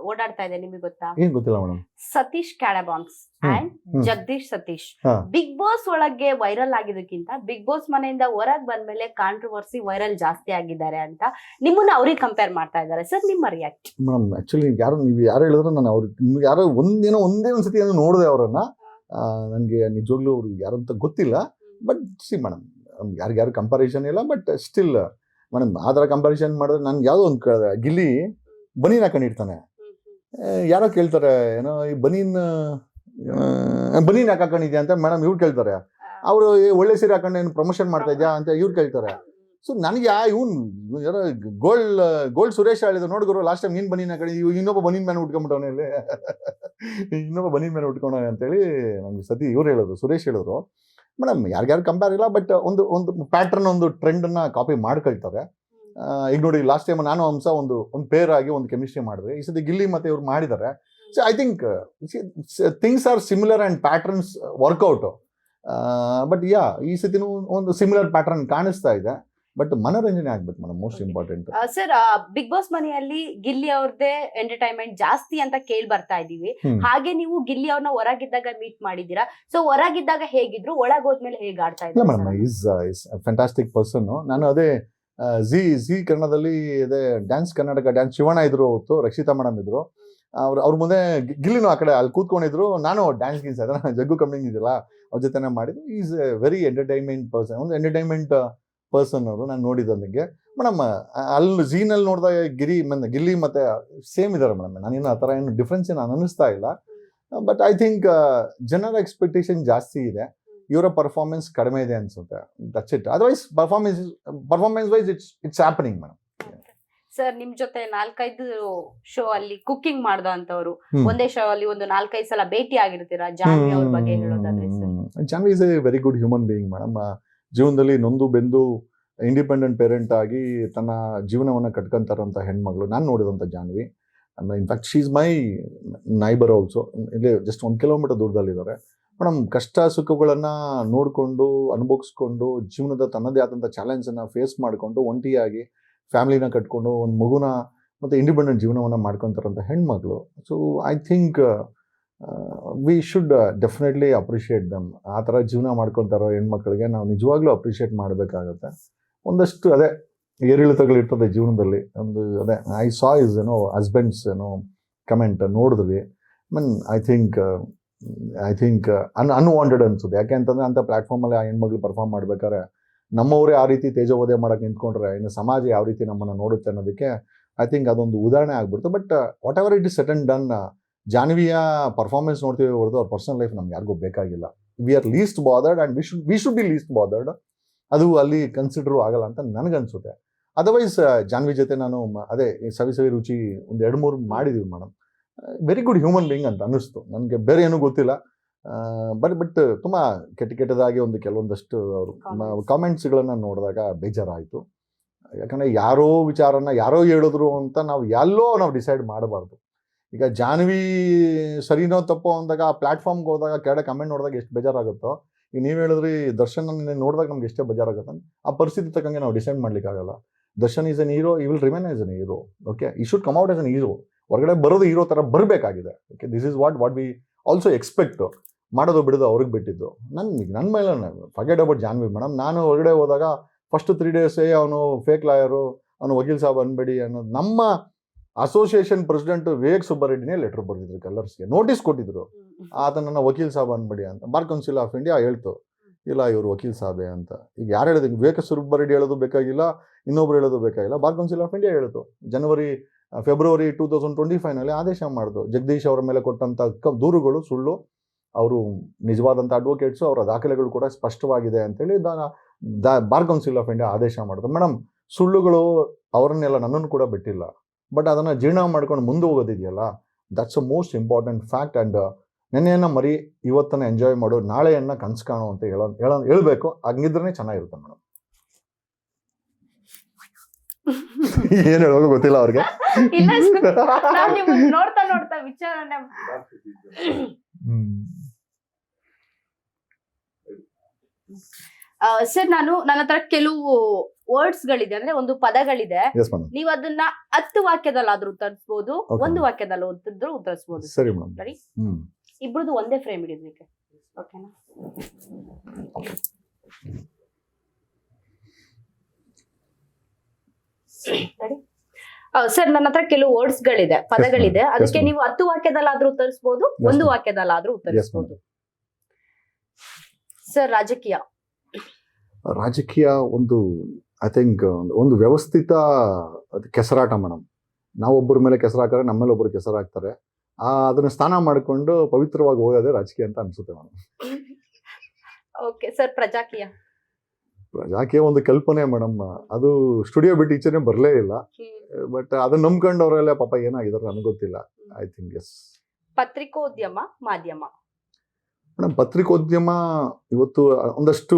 ಓಡಾಡ್ತಾ ಇದೆ, ನಿಮಗೆ ಗೊತ್ತಾ? ಏನ್ ಗೊತ್ತಿಲ್ಲ ಮೇಡಮ್. ಸತೀಶ್ ಕ್ಯಾಡಬಾನ್ಸ್ and Jagadish Satish big boss ಒಳಗೆ ವೈರಲ್ ಆಗಿದ್ದಕ್ಕಿಂತ ಬಿಗ್ ಬಾಸ್ ಮನೆಯಿಂದ ಹೊರಗ್ ಬಂದ್ಮೇಲೆ ಕಾಂಟ್ರವರ್ಸಿ ವೈರಲ್ ಜಾಸ್ತಿ ಆಗಿದ್ದಾರೆ ಅಂತ ನಿಮ್ಮನ್ನ ಅವ್ರಿಗೆ ಕಂಪೇರ್ ಮಾಡ್ತಾ ಇದ್ದಾರೆ. ಸರ್ ನಿಮ್ಮ ರಿಯಾಕ್ಟ್? ಮೇಡಮ್ ಆಕ್ಚುಲಿ ನೀವು ಯಾರು ಹೇಳಿದ್ರೆ ನಾನು ಯಾರೋ ಒಂದೇ ಒಂದ್ಸತಿ ನೋಡಿದೆ ಅವರನ್ನ. ನನಗೆ ನಿಜವಾಗ್ಲೂ ಅವ್ರು ಯಾರಂತ ಗೊತ್ತಿಲ್ಲ. ಬಟ್ ಮೇಡಮ್ ಯಾರಿಗ್ಯಾರು ಕಂಪಾರಿಸನ್ ಇಲ್ಲ. ಬಟ್ ಸ್ಟಿಲ್ ಮೇಡಮ್ ಆ ಥರ ಕಂಪಾರಿಸನ್ ಮಾಡಿದ್ರೆ ನನ್ಗೆ ಯಾವುದೋ ಒಂದು ಕೇಳಿದೆ, ಗಿಲ್ಲಿ ಬನೀನ್ ಹಾಕೊಂಡಿರ್ತಾನೆ, ಯಾರೋ ಕೇಳ್ತಾರೆ ಏನೋ ಈ ಬನೀನ್ ಯಾಕೆ ಹಾಕೊಂಡಿದ್ಯಾ ಅಂತ ಮೇಡಮ್ ಇವ್ರು ಕೇಳ್ತಾರೆ. ಅವರು ಒಳ್ಳೆ ಸೀರೆ ಹಾಕೊಂಡು ಏನು ಪ್ರಮೋಷನ್ ಮಾಡ್ತಾ ಇದ್ಯಾ ಅಂತ ಇವ್ರು ಕೇಳ್ತಾರೆ. ಸೊ ನನಗೆ ಇವನು ಯಾರೋ ಗೋಲ್ಡ್ ಸುರೇಶ್ ಹೇಳಿದ್ರು ನೋಡಿದ್ರು ಲಾಸ್ಟ್ ಟೈಮ್ ನೀನು ಬನೀನ ಕಡೆ ಇನ್ನೊಬ್ಬ ಬನೀನ್ ಮ್ಯಾನ್ ಉಟ್ಕೊಂಡ್ಬಿಟ್ಟವನೇ ಇಲ್ಲಿ ಇನ್ನೊಬ್ಬ ಬನೀನ್ ಮ್ಯಾನ್ ಉಟ್ಕೊಂಡವನೆ ಅಂತೇಳಿ ನಮ್ಗೆ ಸತಿ ಇವ್ರು ಹೇಳಿದ್ರು, ಸುರೇಶ್ ಹೇಳಿದ್ರು. ಮೇಡಮ್ ಯಾರ್ಯಾರು ಕಂಪೇರ್ ಇಲ್ಲ, ಬಟ್ ಒಂದು ಪ್ಯಾಟರ್ನ್, ಒಂದು ಟ್ರೆಂಡನ್ನು ಕಾಪಿ ಮಾಡ್ಕೊಳ್ತಾರೆ. ಈಗ ನೋಡಿ ಲಾಸ್ಟ್ ಟೈಮ್ ನಾನು ಹಂಸ ಒಂದು ಪೇರ್ ಆಗಿ ಒಂದು ಕೆಮಿಸ್ಟ್ರಿ ಮಾಡಿದ್ರೆ, ಈ ಸತಿ ಗಿಲ್ಲಿ ಮತ್ತೆ ಇವ್ರು ಮಾಡಿದ್ದಾರೆ. So I think things are similar and patterns workout. But ಈ ಸತಿನೂ ಒಂದು ಸಿಮಿಲರ್ ಪ್ಯಾಟರ್ನ್ ಕಾಣಿಸ್ತಾ ಇದೆ. ಬಟ್ ಮನೋರಂಜನೆ ಆಗ್ಬೇಕು madam, most important. Sir, Bigg Boss ಮನೆಯಲ್ಲಿ ಗಿಲ್ಲಿ ಅವ್ರದ್ದೇ ಎಂಟರ್ಟೈನ್ಮೆಂಟ್ ಜಾಸ್ತಿ ಅಂತ ಕೇಳಿ ಬರ್ತಾ ಇದೀವಿ. ಹಾಗೆ ನೀವು ಗಿಲ್ಲಿ ಅವ್ರನ್ನ ಹೊರಗಿದ್ದಾಗ ಮೀಟ್ ಮಾಡಿದೀರಾ. ಸೊ ಹೊರಗಿದ್ದಾಗ ಹೇಗಿದ್ರು, ಒಳಗ್ ಹೋದ್ಮೇಲೆ ಹೇಗೆ ಆಡ್ತಾ ಇಲ್ಲ ಮೇಡಮ್, ಈಸ್ ಫ್ಯಾಂಟಾಸ್ಟಿಕ್ ಪರ್ಸನ್. ನಾನು ಅದೇ ಜಿ ಕನ್ನಡದಲ್ಲಿ ಅದೇ ಡ್ಯಾನ್ಸ್ ಕರ್ನಾಟಕ ಡ್ಯಾನ್ಸ್ ಶಿವಣ್ಣ ಇದ್ರು ಅವತ್ತು, ರಕ್ಷಿತಾ ಮೇಡಮ್ ಇದ್ರು. ಅವ್ರ ಮುಂದೆ ಗಿಲ್ಲಿನೂ ಆ ಕಡೆ ಅಲ್ಲಿ ಕೂತ್ಕೊಂಡಿದ್ರು. ನಾನು ಡ್ಯಾನ್ಸ್ ಗೀನ್ಸ್ ಅದನ್ನ ಜಗ್ಗು ಕಮ್ಮಿಂಗ್ ಇದೆಯಲ್ಲ ಅವ್ರ ಜೊತೆನೇ ಮಾಡಿದ್ರು. Is A very entertainment person, ಒಂದು ಎಂಟರ್ಟೈನ್ಮೆಂಟ್ ಪರ್ಸನ್ ಅವರು. ನಾನು ನೋಡಿದ್ದನಿಗೆ ಮೇಡಮ್ ಅಲ್ಲಿ ಝೀನಲ್ಲಿ ನೋಡಿದಾಗ ಗಿಲ್ಲಿ ಮತ್ತೆ ಸೇಮ್ ಇದ್ದಾರೆ ಮೇಡಮ್. ನಾನೇನು ಆ ಥರ ಏನು ಡಿಫ್ರೆನ್ಸ್ ಏನು ಅನ್ನಿಸ್ತಾ ಇಲ್ಲ. ಬಟ್ ಐ ಥಿಂಕ್ ಜನರ ಎಕ್ಸ್ಪೆಕ್ಟೇಷನ್ ಜಾಸ್ತಿ ಇದೆ, ಇವರ ಪರ್ಫಾರ್ಮೆನ್ಸ್ ಕಡಿಮೆ ಇದೆ ಅನ್ಸುತ್ತೆ. That's it. Otherwise performance wise it's happening madam. Sir, ನಿಮ್ ಜೊತೆ 4-5 ಶೋ ಅಲ್ಲಿ ಕುಕಿಂಗ್ ಮಾಡ್ದ ಅಂತವ್ರು ಒಂದೇ ಶೋ ಅಲ್ಲಿ ಒಂದು 4-5 ಸಲ ಭೇಟಿ ಆಗಿರ್ತೀರಾ. ಜಾನ್ವಿ ಅವ್ರ ಬಗ್ಗೆ ಹೇಳೋದಾದ್ರೆ Janhvi is a very good human being madam. ಜೀವನದಲ್ಲಿ ನೊಂದು ಬೆಂದು ಇಂಡಿಪೆಂಡೆಂಟ್ ಪೇರೆಂಟ್ ಆಗಿ ತನ್ನ ಜೀವನವನ್ನು ಕಟ್ಕೊಂತಾರಂಥ ಹೆಣ್ಮಗಳು ನಾನು ನೋಡಿದಂಥ Jahnavi. In fact she is my neighbour also. ಇಲ್ಲಿ ಜಸ್ಟ್ 1 ಕಿಲೋಮೀಟರ್ ದೂರದಲ್ಲಿದ್ದಾರೆ ಮೇಡಮ್. ಕಷ್ಟ ಸುಖಗಳನ್ನು ನೋಡಿಕೊಂಡು ಅನುಭವಿಸ್ಕೊಂಡು ಜೀವನದ ತನ್ನದೇ ಆದಂಥ ಚಾಲೆಂಜನ್ನು ಫೇಸ್ ಮಾಡಿಕೊಂಡು ಒಂಟಿಯಾಗಿ ಫ್ಯಾಮಿಲಿನ ಕಟ್ಕೊಂಡು ಒಂದು ಮಗುನ ಮತ್ತು ಇಂಡಿಪೆಂಡೆಂಟ್ ಜೀವನವನ್ನು ಮಾಡ್ಕೊತಾರಂಥ ಹೆಣ್ಮಗಳು. So I think we should definitely appreciate them. ಆ ಥರ ಜೀವನ ಮಾಡ್ಕೊತಾರೋ ಹೆಣ್ಮಕ್ಳಿಗೆ ನಾವು ನಿಜವಾಗ್ಲೂ ಅಪ್ರಿಷಿಯೇಟ್ ಮಾಡಬೇಕಾಗತ್ತೆ. ಒಂದಷ್ಟು ಅದೇ ಏರಿಳಿತಗಳಿರ್ತದೆ ಜೀವನದಲ್ಲಿ. ಒಂದು ಅದೇ I saw is husbands comment ನೋಡಿದ್ವಿ. ಐ ಥಿಂಕ್ ಅನ್ವಾಂಟೆಡ್ ಅನ್ಸುತ್ತೆ. ಯಾಕೆ ಅಂತಂದರೆ ಅಂಥ ಪ್ಲ್ಯಾಟ್ಫಾರ್ಮಲ್ಲಿ ಆ ಹೆಣ್ಮಕ್ಳು ಪರ್ಫಾರ್ಮ್ ಮಾಡ್ಬೇಕಾದ್ರೆ ನಮ್ಮವರೇ ಆ ರೀತಿ ತೇಜೋವಧೆ ಮಾಡೋಕ್ಕೆ ನಿಂತ್ಕೊಂಡ್ರೆ ಇನ್ನು ಸಮಾಜ ಯಾವ ರೀತಿ ನಮ್ಮನ್ನು ನೋಡುತ್ತೆ ಅನ್ನೋದಕ್ಕೆ ಐ ಥಿಂಕ್ ಅದೊಂದು ಉದಾಹರಣೆ ಆಗ್ಬಿಡ್ತು. But whatever it is set and done, ಜಾನ್ವಿಯ ಪರ್ಫಾರ್ಮೆನ್ಸ್ ನೋಡ್ತೀವಿ ಹೊರತು ಅವ್ರ ಪರ್ಸನಲ್ ಲೈಫ್ ನಮ್ಗೆ ಯಾರಿಗೂ ಬೇಕಾಗಿಲ್ಲ. We are least bothered and we should be least bothered. ಅದು ಅಲ್ಲಿ ಕನ್ಸಿಡರು ಆಗಲ್ಲ ಅಂತ ನನಗನ್ಸುತ್ತೆ. ಅದರ್ವೈಸ್ ಜಾನ್ವಿ ಜೊತೆ ನಾನು ಅದೇ ಸವಿ ರುಚಿ ಒಂದು 2-3 ಮಾಡಿದ್ದೀವಿ madam. Very good human being ಅಂತ ಅನ್ನಿಸ್ತು ನನಗೆ. ಬೇರೆ ಏನೂ ಗೊತ್ತಿಲ್ಲ. ಬಟ್ ತುಂಬ ಕೆಟ್ಟದಾಗಿ ಕೆಲವೊಂದಷ್ಟು ಅವರು ಕಾಮೆಂಟ್ಸ್ಗಳನ್ನು ನೋಡಿದಾಗ ಬೇಜಾರಾಯಿತು. ಯಾಕಂದರೆ ಯಾರೋ ವಿಚಾರನ ಯಾರೋ ಹೇಳಿದ್ರು ಅಂತ ನಾವು ಡಿಸೈಡ್ ಮಾಡಬಾರ್ದು. ಈಗ ಜಾನ್ವಿ ಸರಿನೋ ತಪ್ಪೋ ಅಂದಾಗ ಆ ಪ್ಲ್ಯಾಟ್ಫಾರ್ಮ್ಗೆ ಹೋದಾಗ ಕೆಳಗಡೆ ಕಮೆಂಟ್ ನೋಡಿದಾಗ ಎಷ್ಟು ಬೇಜಾರಾಗುತ್ತೋ, ಈಗ ನೀವು ಹೇಳಿದ್ರಿ ದರ್ಶನ್ ನೋಡಿದಾಗ ನಮ್ಗೆ ಎಷ್ಟೇ ಬೇಜಾರಾಗುತ್ತೆ. ಆ ಪರಿಸ್ಥಿತಿ ತಕ್ಕಂಗೆ ನಾವು ಡಿಸೈಡ್ ಮಾಡಲಿಕ್ಕಾಗಲ್ಲ. Darshan is an hero, he will remain as an hero. Okay, he should come out as an hero. ಹೊರಗಡೆ ಬರೋದು ಹೀರೋ ಥರ ಬರಬೇಕಾಗಿದೆ. Okay, this is what we also expect. ಮಾಡೋದು ಬಿಡೋದು ಅವ್ರಿಗೆ ಬಿಟ್ಟಿದ್ದು. ನನ್ನ ಮೇಲೆ ಫರ್ಗೆಟ್ ಅಬೌಟ್ ಜಾನ್ವಿ ಮೇಡಮ್. ನಾನು ಹೊರಗಡೆ ಹೋದಾಗ ಫಸ್ಟ್ 3 days ಅವನು ಫೇಕ್ ಲಾಯರು, ಅವನು ವಕೀಲ್ ಸಾಬ್ ಅನ್ಬೇಡಿ ಅನ್ನೋದು ನಮ್ಮ ಅಸೋಸಿಯೇಷನ್ ಪ್ರೆಸಿಡೆಂಟ್ ವಿವೇಕ್ ಸುಬ್ಬರೆಡ್ಡಿನೇ ಲೆಟರ್ ಬರೆದಿದ್ರು, ಕಲರ್ಸ್ಗೆ ನೋಟಿಸ್ ಕೊಟ್ಟಿದ್ರು, ಆತನನ್ನು ವಕೀಲ್ ಸಾಬ್ ಅನ್ಬೇಡಿ ಅಂತ. ಬಾರ್ ಕೌನ್ಸಿಲ್ ಆಫ್ ಇಂಡಿಯಾ ಹೇಳ್ತು ಇಲ್ಲ ಇವರು ವಕೀಲ್ ಸಾಬೆ ಅಂತ. ಈಗ ಯಾರು ಹೇಳಿದ್ರು, ವಿವೇಕ್ ಸುಬ್ಬರೆಡ್ಡಿ ಹೇಳೋದು ಬೇಕಾಗಿಲ್ಲ, ಇನ್ನೊಬ್ರು ಹೇಳೋದು ಬೇಕಾಗಿಲ್ಲ. ಬಾರ್ ಕೌನ್ಸಿಲ್ ಆಫ್ ಇಂಡಿಯಾ ಹೇಳ್ತು. ಫೆಬ್ರವರಿ 2025 ಆದೇಶ ಮಾಡಿದ್ರು. ಜಗದೀಶ್ ಅವರ ಮೇಲೆ ಕೊಟ್ಟಂಥ ದೂರುಗಳು ಸುಳ್ಳು, ಅವರು ನಿಜವಾದಂಥ ಅಡ್ವೊಕೇಟ್ಸು, ಅವರ ದಾಖಲೆಗಳು ಕೂಡ ಸ್ಪಷ್ಟವಾಗಿದೆ ಅಂತೇಳಿ ಬಾರ್ ಕೌನ್ಸಿಲ್ ಆಫ್ ಇಂಡಿಯಾ ಆದೇಶ ಮಾಡಿದ್ರು. ಮೇಡಮ್, ಸುಳ್ಳುಗಳು ಅವರನ್ನೆಲ್ಲ ನನ್ನನ್ನು ಕೂಡ ಬಿಟ್ಟಿಲ್ಲ. ಬಟ್ ಅದನ್ನು ಜೀರ್ಣ ಮಾಡ್ಕೊಂಡು ಮುಂದೆ ಹೋಗೋದಿದೆಯಲ್ಲ, that's a most important fact. And ನೆನ್ನೆಯನ್ನು ಮರಿ ಇವತ್ತನ್ನು ಎಂಜಾಯ್ ಮಾಡು, ನಾಳೆಯನ್ನು ಕನಸು ಕಾಣು ಅಂತ ಹೇಳಬೇಕು. ಹಂಗಿದ್ರೆ ಚೆನ್ನಾಗಿರುತ್ತೆ ಮೇಡಮ್. ಏನು ಹೇಳೋದು ಗೊತ್ತಿಲ್ಲ ಅವ್ರಿಗೆ. ನೋಡ್ತಾ ವಿಚಾರಣೆ ಸರ್, ನನ್ನ ಹತ್ರ ಕೆಲವು ವರ್ಡ್ಸ್ ಗಳಿದೆ, ಅಂದ್ರೆ ಒಂದು ಪದಗಳಿದೆ. ನೀವು ಅದನ್ನ 10 ವಾಕ್ಯದಲ್ಲಾದ್ರೂ ಉತ್ತರಿಸಬಹುದು, 1 ವಾಕ್ಯದಲ್ಲಿ ಉತ್ತರಿಸಬಹುದು. ಸರಿ ಮೇಡಮ್. ಸರಿ, ಇಬ್ರದ್ದು ಒಂದೇ ಫ್ರೇಮ್ ಹಿಡಿದ್ಲಿಕ್ಕೆ. ಓಕೆನಾ? ಸರ್, ನನ್ನ ಹತ್ರ ಕೆಲವು ವರ್ಡ್ಸ್ ಗಳಿದೆ, ಪದಗಳಿದೆ. ಅದಕ್ಕೆ ನೀವು 10 ವಾಕ್ಯದಲ್ಲಾದ್ರೂ ಉತ್ತರಿಸಬಹುದು, 1 ವಾಕ್ಯದಲ್ಲಾದ್ರೂ ಉತ್ತರಿಸಬಹುದು. ಸರ್, ರಾಜಕೀಯ ಒಂದು ಐ ಥಿಂಕ್ ಒಂದು ವ್ಯವಸ್ಥಿತ ಕೆಸರಾಟ ಮೇಡಮ್. ನಾವೊಬ್ಬರ ಮೇಲೆ ಕೆಸರು ಹಾಕಿದ್ರೆ ನಮ್ಮ ಮೇಲೆ ಒಬ್ಬರು ಕೆಸರು ಹಾಕ್ತಾರೆ. ಅದನ್ನ ಸ್ನಾನ ಮಾಡಿಕೊಂಡು ಪವಿತ್ರವಾಗಿ ಹೋಗೋದೇ ರಾಜಕೀಯ ಅಂತ ಅನ್ಸುತ್ತೆ ಮೇಡಮ್. ಓಕೆ ಸರ್, ಪ್ರಜಾಕೀಯ ಒಂದು ಕಲ್ಪನೆ ಮೇಡಮ್, ಅದು ಸ್ಟುಡಿಯೋ ಬಿಟ್ಟು ಈಚೆನೆ ಬರಲೇ ಇಲ್ಲ. ಬಟ್ ಅದನ್ನ ನಂಬ್ಕೊಂಡವ್ರೆಲ್ಲ ಪಾಪ ಏನಾಗಿದಾರೆ ನನಗೆ ಗೊತ್ತಿಲ್ಲ. I think yes. ಪತ್ರಿಕೋದ್ಯಮ, ಮಾಧ್ಯಮ. ಮೇಡಮ್, ಪತ್ರಿಕೋದ್ಯಮ ಇವತ್ತು ಒಂದಷ್ಟು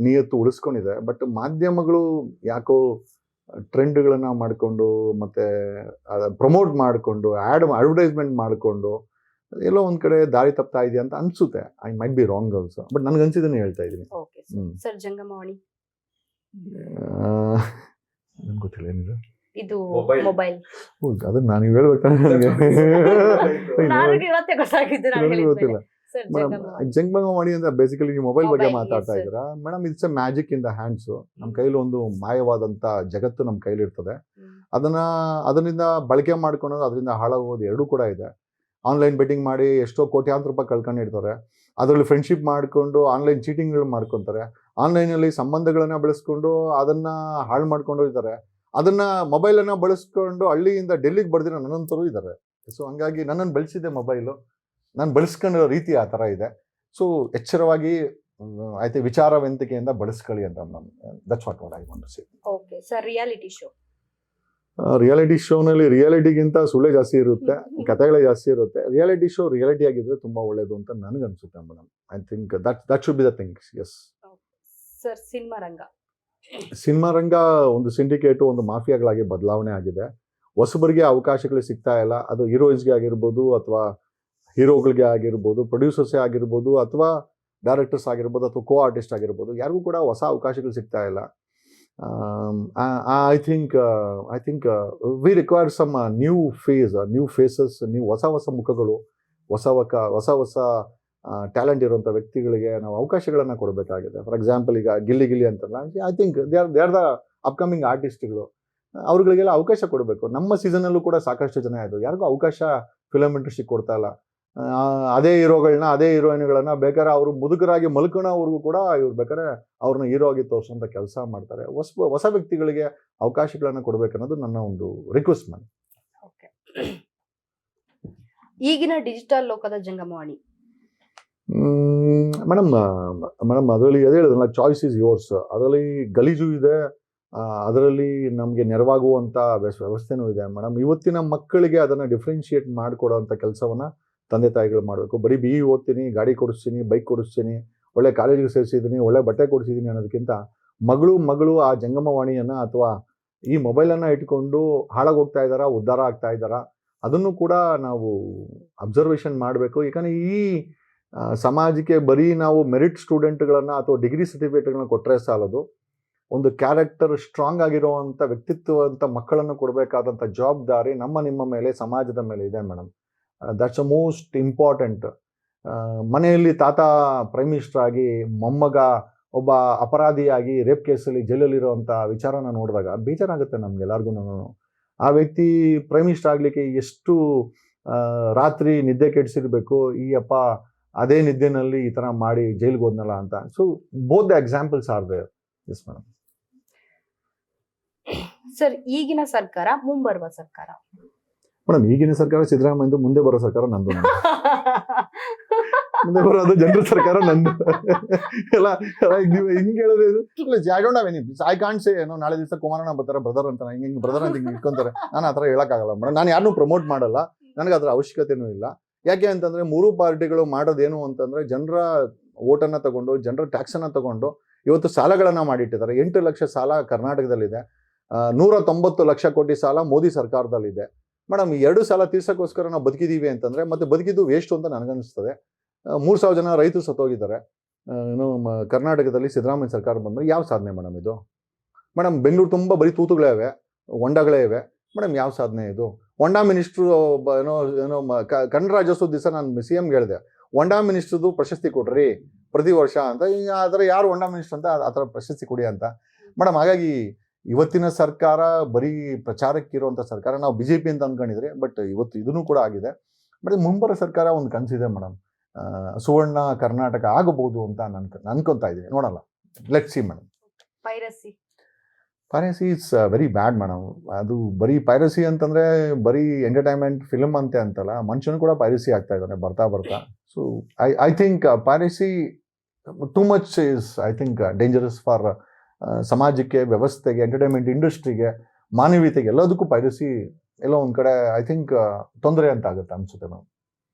ನಿಯತ್ತು ಉಳಿಸ್ಕೊಂಡಿದೆ. ಬಟ್ ಮಾಧ್ಯಮಗಳು ಯಾಕೋ ಟ್ರೆಂಡ್ಗಳನ್ನ ಮಾಡಿಕೊಂಡು ಮತ್ತೆ ಪ್ರಮೋಟ್ ಮಾಡಿಕೊಂಡು ಅಡ್ವರ್ಟೈಸ್ಮೆಂಟ್ ಮಾಡಿಕೊಂಡು ಎಲ್ಲೋ ಒಂದ್ ಕಡೆ ದಾರಿ ತಪ್ತಾ ಇದೆಯಾ ಅಂತ ಅನ್ಸುತ್ತೆ. I might be wrong also, but ನನ್ಗೆ ಅನ್ಸಿದ್ದನ್ನು ಹೇಳ್ತಾ ಇದ್ದೀನಿ. Okay sir. ಜಂಗಮವಾಣಿ ನನ್ಗೆ ಗೊತ್ತಿಲ್ಲ ಏನಿದೆ ಇದು Mobile. ಮೊಬೈಲ್. ಅದನ್ನ ನಾನು ಹೇಳ್ಬೇಕಾದ್ರೆ ನನಗೆ ಇವತ್ತೇ ಗೊತ್ತಾಗಿದ್ದು, ನಾನು ನನಗೆ ಗೊತ್ತಿಲ್ಲ ಸರ್. ಮೇಡಮ್. ಜಂಗಮವಾಣಿ. ಜಂಗಮವಾಣಿ ಅಂದ್ರೆ ಬೇಸಿಕಲಿ ನೀವು ಮೊಬೈಲ್ ಬಗ್ಗೆ Mobile, ಮಾತಾಡ್ತಾ yes, sir. ಇದ್ದೀರಾ madam. It's a magic in the hands. ನಮ್ಮ ಕೈಲಿ ಒಂದು ಮಾಯವಾದಂತ ಜಗತ್ತು ನಮ್ಮ ಕೈಲಿ ಇರ್ತದೆ. ಅದರಿಂದ ಬಳಕೆ ಮಾಡ್ಕೊಳೋದು, ಅದರಿಂದ ಹಾಳಾಗೋದು ಎರಡೂ ಕೂಡ ಇದೆ. ಆನ್ಲೈನ್ ಬೆಟ್ಟಿಂಗ್ ಮಾಡಿ ಎಷ್ಟೋ ಕೋಟ್ಯಾಂತರ ರೂಪಾಯಿ ಕಳ್ಕೊಂಡಿರ್ತಾರೆ. ಅದರಲ್ಲಿ ಫ್ರೆಂಡ್ಶಿಪ್ ಮಾಡಿಕೊಂಡು ಆನ್ಲೈನ್ ಚೀಟಿಂಗ್ಗಳು ಮಾಡ್ಕೊತಾರೆ. ಆನ್ಲೈನಲ್ಲಿ ಸಂಬಂಧಗಳನ್ನ ಬೆಳೆಸ್ಕೊಂಡು ಅದನ್ನ ಹಾಳು ಮಾಡ್ಕೊಂಡು ಇದ್ದಾರೆ. ಅದನ್ನ ಮೊಬೈಲನ್ನು ಬಳಸ್ಕೊಂಡು ಹಳ್ಳಿಯಿಂದ ಡೆಲ್ಲಿಗೆ ಬರ್ದಿರೋ ನನ್ನಂತರೂ ಇದ್ದಾರೆ. ಸೊ ಹಂಗಾಗಿ ನನ್ನನ್ನು ಬೆಳೆಸಿದೆ ಮೊಬೈಲು, ನಾನು ಬಳಸ್ಕೊಂಡಿರೋ ರೀತಿ ಆ ಥರ ಇದೆ. ಸೊ ಎಚ್ಚರವಾಗಿ ಆಯ್ತು, ವಿಚಾರವಂತಿಕೆಯಿಂದ ಬಳಸ್ಕೊಳ್ಳಿ ಅಂತ that's what I want to say. Okay sir. Reality show. Reality ಶೋನಲ್ಲಿ ರಿಯಾಲಿಟಿಗಿಂತ ಸುಳ್ಳೆ ಜಾಸ್ತಿ ಇರುತ್ತೆ, ಕಥೆಗಳೇ ಜಾಸ್ತಿ ಇರುತ್ತೆ. ರಿಯಾಲಿಟಿ ಶೋ ರಿಯಾಲಿಟಿ ಆಗಿದ್ರೆ ತುಂಬಾ ಒಳ್ಳೇದು ಅಂತ ನನಗನ್ಸುತ್ತೆ madam. I think that should be the things. Yes sir. Cinema ರಂಗ. ಸಿನಿಮಾ ರಂಗ ಒಂದು ಸಿಂಡಿಕೇಟು, ಒಂದು ಮಾಫಿಯಾಗಳಾಗಿ ಬದಲಾವಣೆ ಆಗಿದೆ. ಹೊಸಬರಿಗೆ ಅವಕಾಶಗಳು ಸಿಗ್ತಾ ಇಲ್ಲ. ಅದು ಹೀರೋಯಿನ್ಸ್ಗೆ ಆಗಿರ್ಬೋದು, ಅಥವಾ ಹೀರೋಗಳಿಗೆ ಆಗಿರ್ಬೋದು, ಪ್ರೊಡ್ಯೂಸರ್ಸೇ ಆಗಿರ್ಬೋದು, ಅಥವಾ ಡೈರೆಕ್ಟರ್ಸ್ ಆಗಿರ್ಬೋದು, ಅಥವಾ ಕೋ ಆರ್ಟಿಸ್ಟ್ ಆಗಿರ್ಬೋದು, ಯಾರಿಗೂ ಕೂಡ ಹೊಸ ಅವಕಾಶಗಳು ಸಿಗ್ತಾ ಇಲ್ಲ. I think we require some new faces, ಹೊಸ ಮುಖಗಳು, ಹೊಸ ಟ್ಯಾಲೆಂಟ್ ಇರುವಂಥ ವ್ಯಕ್ತಿಗಳಿಗೆ ನಾವು ಅವಕಾಶಗಳನ್ನು ಕೊಡಬೇಕಾಗಿದೆ. ಫಾರ್ ಎಕ್ಸಾಂಪಲ್ ಈಗ ಗಿಲ್ಲಿ ಅಂತಲ್ಲ, I think they are the upcoming ಆರ್ಟಿಸ್ಟ್ಗಳು. ಅವ್ರುಗಳಿಗೆಲ್ಲ ಅವಕಾಶ ಕೊಡಬೇಕು. ನಮ್ಮ ಸೀಸನಲ್ಲೂ ಕೂಡ ಸಾಕಷ್ಟು ಜನ ಆಯಿತು, ಯಾರಿಗೂ ಅವಕಾಶ ಫಿಲಮ್ ಇಂಡಸ್ಟ್ರಿಗೆ ಕೊಡ್ತಾ ಇಲ್ಲ. ಅದೇ ಹೀರೋಗಳನ್ನ, ಅದೇ ಹೀರೋಯಿನ್ಗಳನ್ನ ಬೇಕಾದ್ರೆ ಅವರು ಮುದುಕರಾಗಿ ಮಲ್ಕೋಣವ್ರಿಗೂ ಕೂಡ ಇವ್ರು ಬೇಕಾದ್ರೆ ಅವ್ರನ್ನ ಹೀರೋ ಆಗಿ ತೋರಿಸುವಂಥ ಕೆಲಸ ಮಾಡ್ತಾರೆ. ಹೊಸ ವ್ಯಕ್ತಿಗಳಿಗೆ ಅವಕಾಶಗಳನ್ನು ಕೊಡಬೇಕನ್ನೋದು ನನ್ನ ಒಂದು ರಿಕ್ವೆಸ್ಟ್ ಮ್ಯಾಮ್. ಓಕೆ. ಈಗಿನ ಡಿಜಿಟಲ್ ಲೋಕದ ಜಂಗಮವಾಣಿ. ಮೇಡಮ್, ಅದರಲ್ಲಿ ಅದೇ ಹೇಳಿದ್ರಲ್ಲ, ಚಾಯ್ಸ್ ಇಸ್ ಯೋರ್ಸ್. ಅದರಲ್ಲಿ ಗಲೀಜು ಇದೆ, ಅದರಲ್ಲಿ ನಮಗೆ ನೆರವಾಗುವಂಥ ವ್ಯವಸ್ಥೆನೂ ಇದೆ ಮೇಡಮ್. ಇವತ್ತಿನ ಮಕ್ಕಳಿಗೆ ಅದನ್ನು ಡಿಫ್ರೆನ್ಶಿಯೇಟ್ ಮಾಡಿಕೊಡೋವಂಥ ಕೆಲಸವನ್ನ ತಂದೆ ತಾಯಿಗಳು ಮಾಡಬೇಕು. ಬರೀ BE ಓದ್ತೀನಿ, ಗಾಡಿ ಕೊಡಿಸ್ತೀನಿ, ಬೈಕ್ ಕೊಡಿಸ್ತೀನಿ, ಒಳ್ಳೆ ಕಾಲೇಜಿಗೆ ಸೇರಿಸಿದ್ದೀನಿ, ಒಳ್ಳೆ ಬಟ್ಟೆ ಕೊಡಿಸಿದ್ದೀನಿ ಅನ್ನೋದಕ್ಕಿಂತ ಮಗಳು ಆ ಜಂಗಮವಾಣಿಯನ್ನು ಅಥವಾ ಈ ಮೊಬೈಲನ್ನು ಇಟ್ಕೊಂಡು ಹಾಳಾಗೋಗ್ತಾ ಇದ್ದಾರಾ, ಉದ್ಧಾರ ಆಗ್ತಾ ಇದ್ದಾರಾ, ಅದನ್ನು ಕೂಡ ನಾವು ಅಬ್ಸರ್ವೇಷನ್ ಮಾಡಬೇಕು. ಯಾಕಂದರೆ ಈ ಸಮಾಜಕ್ಕೆ ಬರೀ ನಾವು ಮೆರಿಟ್ ಸ್ಟೂಡೆಂಟ್ಗಳನ್ನು ಅಥವಾ ಡಿಗ್ರಿ ಸರ್ಟಿಫಿಕೇಟ್ಗಳನ್ನ ಕೊಟ್ಟರೆ ಸಾಲದು. ಒಂದು ಕ್ಯಾರೆಕ್ಟರ್ ಸ್ಟ್ರಾಂಗ್ ಆಗಿರುವಂಥ ವ್ಯಕ್ತಿತ್ವವಂತ ಮಕ್ಕಳನ್ನು ಕೊಡಬೇಕಾದಂಥ ಜವಾಬ್ದಾರಿ ನಿಮ್ಮ ಮೇಲೆ, ಸಮಾಜದ ಮೇಲೆ ಇದೆ madam. That's a most important. ಮನೆಯಲ್ಲಿ ತಾತ ಪ್ರೈಮ್ ಮಿನಿಸ್ಟರ್ ಆಗಿ, ಮೊಮ್ಮಗ ಒಬ್ಬ ಅಪರಾಧಿಯಾಗಿ ರೇಪ್ ಕೇಸಲ್ಲಿ ಜೈಲಲ್ಲಿರುವಂಥ ವಿಚಾರನ ನೋಡಿದಾಗ ಬೇಜಾರಾಗುತ್ತೆ ನಮ್ಗೆಲ್ಲರಿಗೂ. ಆ ವ್ಯಕ್ತಿ ಪ್ರೈಮ್ ಮಿನಿಸ್ಟರ್ ಆಗಲಿಕ್ಕೆ ಎಷ್ಟು ರಾತ್ರಿ ನಿದ್ದೆ ಕೆಡಿಸಿರ್ಬೇಕು, ಈ ಅಪ್ಪ ಅದೇ ನಿದ್ದೆನಲ್ಲಿ ಈ ಥರ ಮಾಡಿ ಜೈಲಿಗೆ ಹೋದ್ನಲ್ಲ ಅಂತ. So both the examples are there. Yes madam. Sir. ಈಗಿನ ಸರ್ಕಾರ, ಮುಂಬರುವ ಸರ್ಕಾರ. ಮೇಡಮ್, ಈಗಿನ ಸರ್ಕಾರ ಸಿದ್ದರಾಮಯ್ಯದು, ಮುಂದೆ ಬರೋ ಸರ್ಕಾರ ನಂದು. ಮುಂದೆ ಬರೋದು ಜನರ ಸರ್ಕಾರ ನಂದು. ಎಲ್ಲ ನೀವು ಹಿಂಗೆ ಹೇಳಿದ್ರೆ I don't have any, I can't say ಏನೋ ನಾಳೆ ದಿವಸ ಕುಮಾರಣ್ಣ ಬರ್ತಾರೆ ಬ್ರದರ್ ಅಂತ, ಹಿಂಗೆ ಬ್ರದರ್ ಅಂತ ಹಿಂಗೆ ಇಟ್ಕೊಂತಾರೆ. ನಾನು ಆ ಥರ ಹೇಳೋಕ್ಕಾಗಲ್ಲ ಮೇಡಮ್. ನಾನು ಯಾರನ್ನೂ ಪ್ರಮೋಟ್ ಮಾಡಲ್ಲ, ನನಗೆ ಅದರ ಅವಶ್ಯಕತೆನೂ ಇಲ್ಲ. ಯಾಕೆ ಅಂತಂದರೆ, ಮೂರು ಪಾರ್ಟಿಗಳು ಮಾಡೋದೇನು ಅಂತಂದರೆ, ಜನರ ಓಟನ್ನು ತಗೊಂಡು, ಜನರ ಟ್ಯಾಕ್ಸನ್ನು ತಗೊಂಡು ಇವತ್ತು ಸಾಲಗಳನ್ನು ಮಾಡಿಟ್ಟಿದ್ದಾರೆ. 8 ಲಕ್ಷ ಸಾಲ ಕರ್ನಾಟಕದಲ್ಲಿದೆ, 190 ಲಕ್ಷ ಕೋಟಿ ಸಾಲ ಮೋದಿ ಸರ್ಕಾರದಲ್ಲಿದೆ. ಮೇಡಮ್, ಈ 2 ಸಾಲ ತೀರ್ಸೋಕ್ಕೋಸ್ಕರ ನಾವು ಬದುಕಿದ್ದೀವಿ ಅಂತಂದರೆ ಮತ್ತೆ ಬದುಕಿದ್ದು ವೇಸ್ಟ್ ಅಂತ ನನಗನ್ನಿಸ್ತದೆ. 3,000 ಜನ ರೈತರು ಸತ್ತೋಗಿದ್ದಾರೆ. ಕರ್ನಾಟಕದಲ್ಲಿ ಸಿದ್ದರಾಮಯ್ಯ ಸರ್ಕಾರ ಬಂದರೆ ಯಾವ ಸಾಧನೆ ಮೇಡಮ್ ಇದು? ಮೇಡಮ್, ಬೆಂಗಳೂರು ತುಂಬ ಬರೀ ತೂತುಗಳೇ ಇವೆ, ಹೊಂಡಗಳೇ ಇವೆ. ಮೇಡಮ್, ಯಾವ ಸಾಧನೆ ಇದು? ಹೊಂಡಾ ಮಿನಿಸ್ಟ್ರು ಕನ್ನಡ ರಾಜ್ಯೋತ್ಸವ ದಿವಸ ನಾನು CMಗೆ ಹೇಳಿದೆ, ಹೊಂಡಾ ಮಿನಿಸ್ಟ್ರದು ಪ್ರಶಸ್ತಿ ಕೊಡ್ರಿ ಪ್ರತಿ ವರ್ಷ ಅಂತ. ಆ ಥರ ಯಾರು ಹೊಂಡಾ ಮಿನಿಸ್ಟರ್ ಅಂತ ಆ ಥರ ಪ್ರಶಸ್ತಿ ಕೊಡಿ ಅಂತ. ಮೇಡಮ್, ಹಾಗಾಗಿ ಇವತ್ತಿನ ಸರ್ಕಾರ ಬರೀ ಪ್ರಚಾರಕ್ಕಿರುವಂಥ ಸರ್ಕಾರ. ನಾವು BJP ಅಂತ ಅಂದ್ಕೊಂಡಿದ್ರೆ, ಬಟ್ ಇವತ್ತು ಇದನ್ನು ಕೂಡ ಆಗಿದೆ. ಬಟ್ ಮುಂಬರೋ ಸರ್ಕಾರ ಒಂದು ಕನಸಿದೆ ಮೇಡಮ್, ಸುವರ್ಣ ಕರ್ನಾಟಕ ಆಗಬಹುದು ಅಂತ ಅನ್ಕೊತಾ ಇದ್ದೀನಿ. ನೋಡಲ್ಲ, let's see madam. Piracy it's very bad madam. ಅದು ಬರೀ ಪೈರಸಿ ಅಂತಂದರೆ ಬರೀ ಎಂಟರ್ಟೈನ್ಮೆಂಟ್ ಫಿಲ್ಮ್ ಅಂತೆ ಅಂತಲ್ಲ, ಮನುಷ್ಯನು ಕೂಡ ಪೈರಸಿ ಆಗ್ತಾ ಇದ್ದಾನೆ ಬರ್ತಾ. So I think piracy too much is, I think, dangerous for ಸಮಾಜಕ್ಕೆ, ವ್ಯವಸ್ಥೆಗೆ, ಎಂಟರ್ಟೈನ್ಮೆಂಟ್ ಇಂಡಸ್ಟ್ರಿಗೆ, ಮಾನವೀಯತೆಗೆ ಎಲ್ಲದಕ್ಕೂ ಪೈರಸಿ ಎಲ್ಲೋ ಒಂದ್ ಕಡೆ ಐ ಥಿಂಕ್ ತೊಂದರೆ ಅಂತ ಆಗುತ್ತೆ ಅನ್ಸುತ್ತೆ ma'am.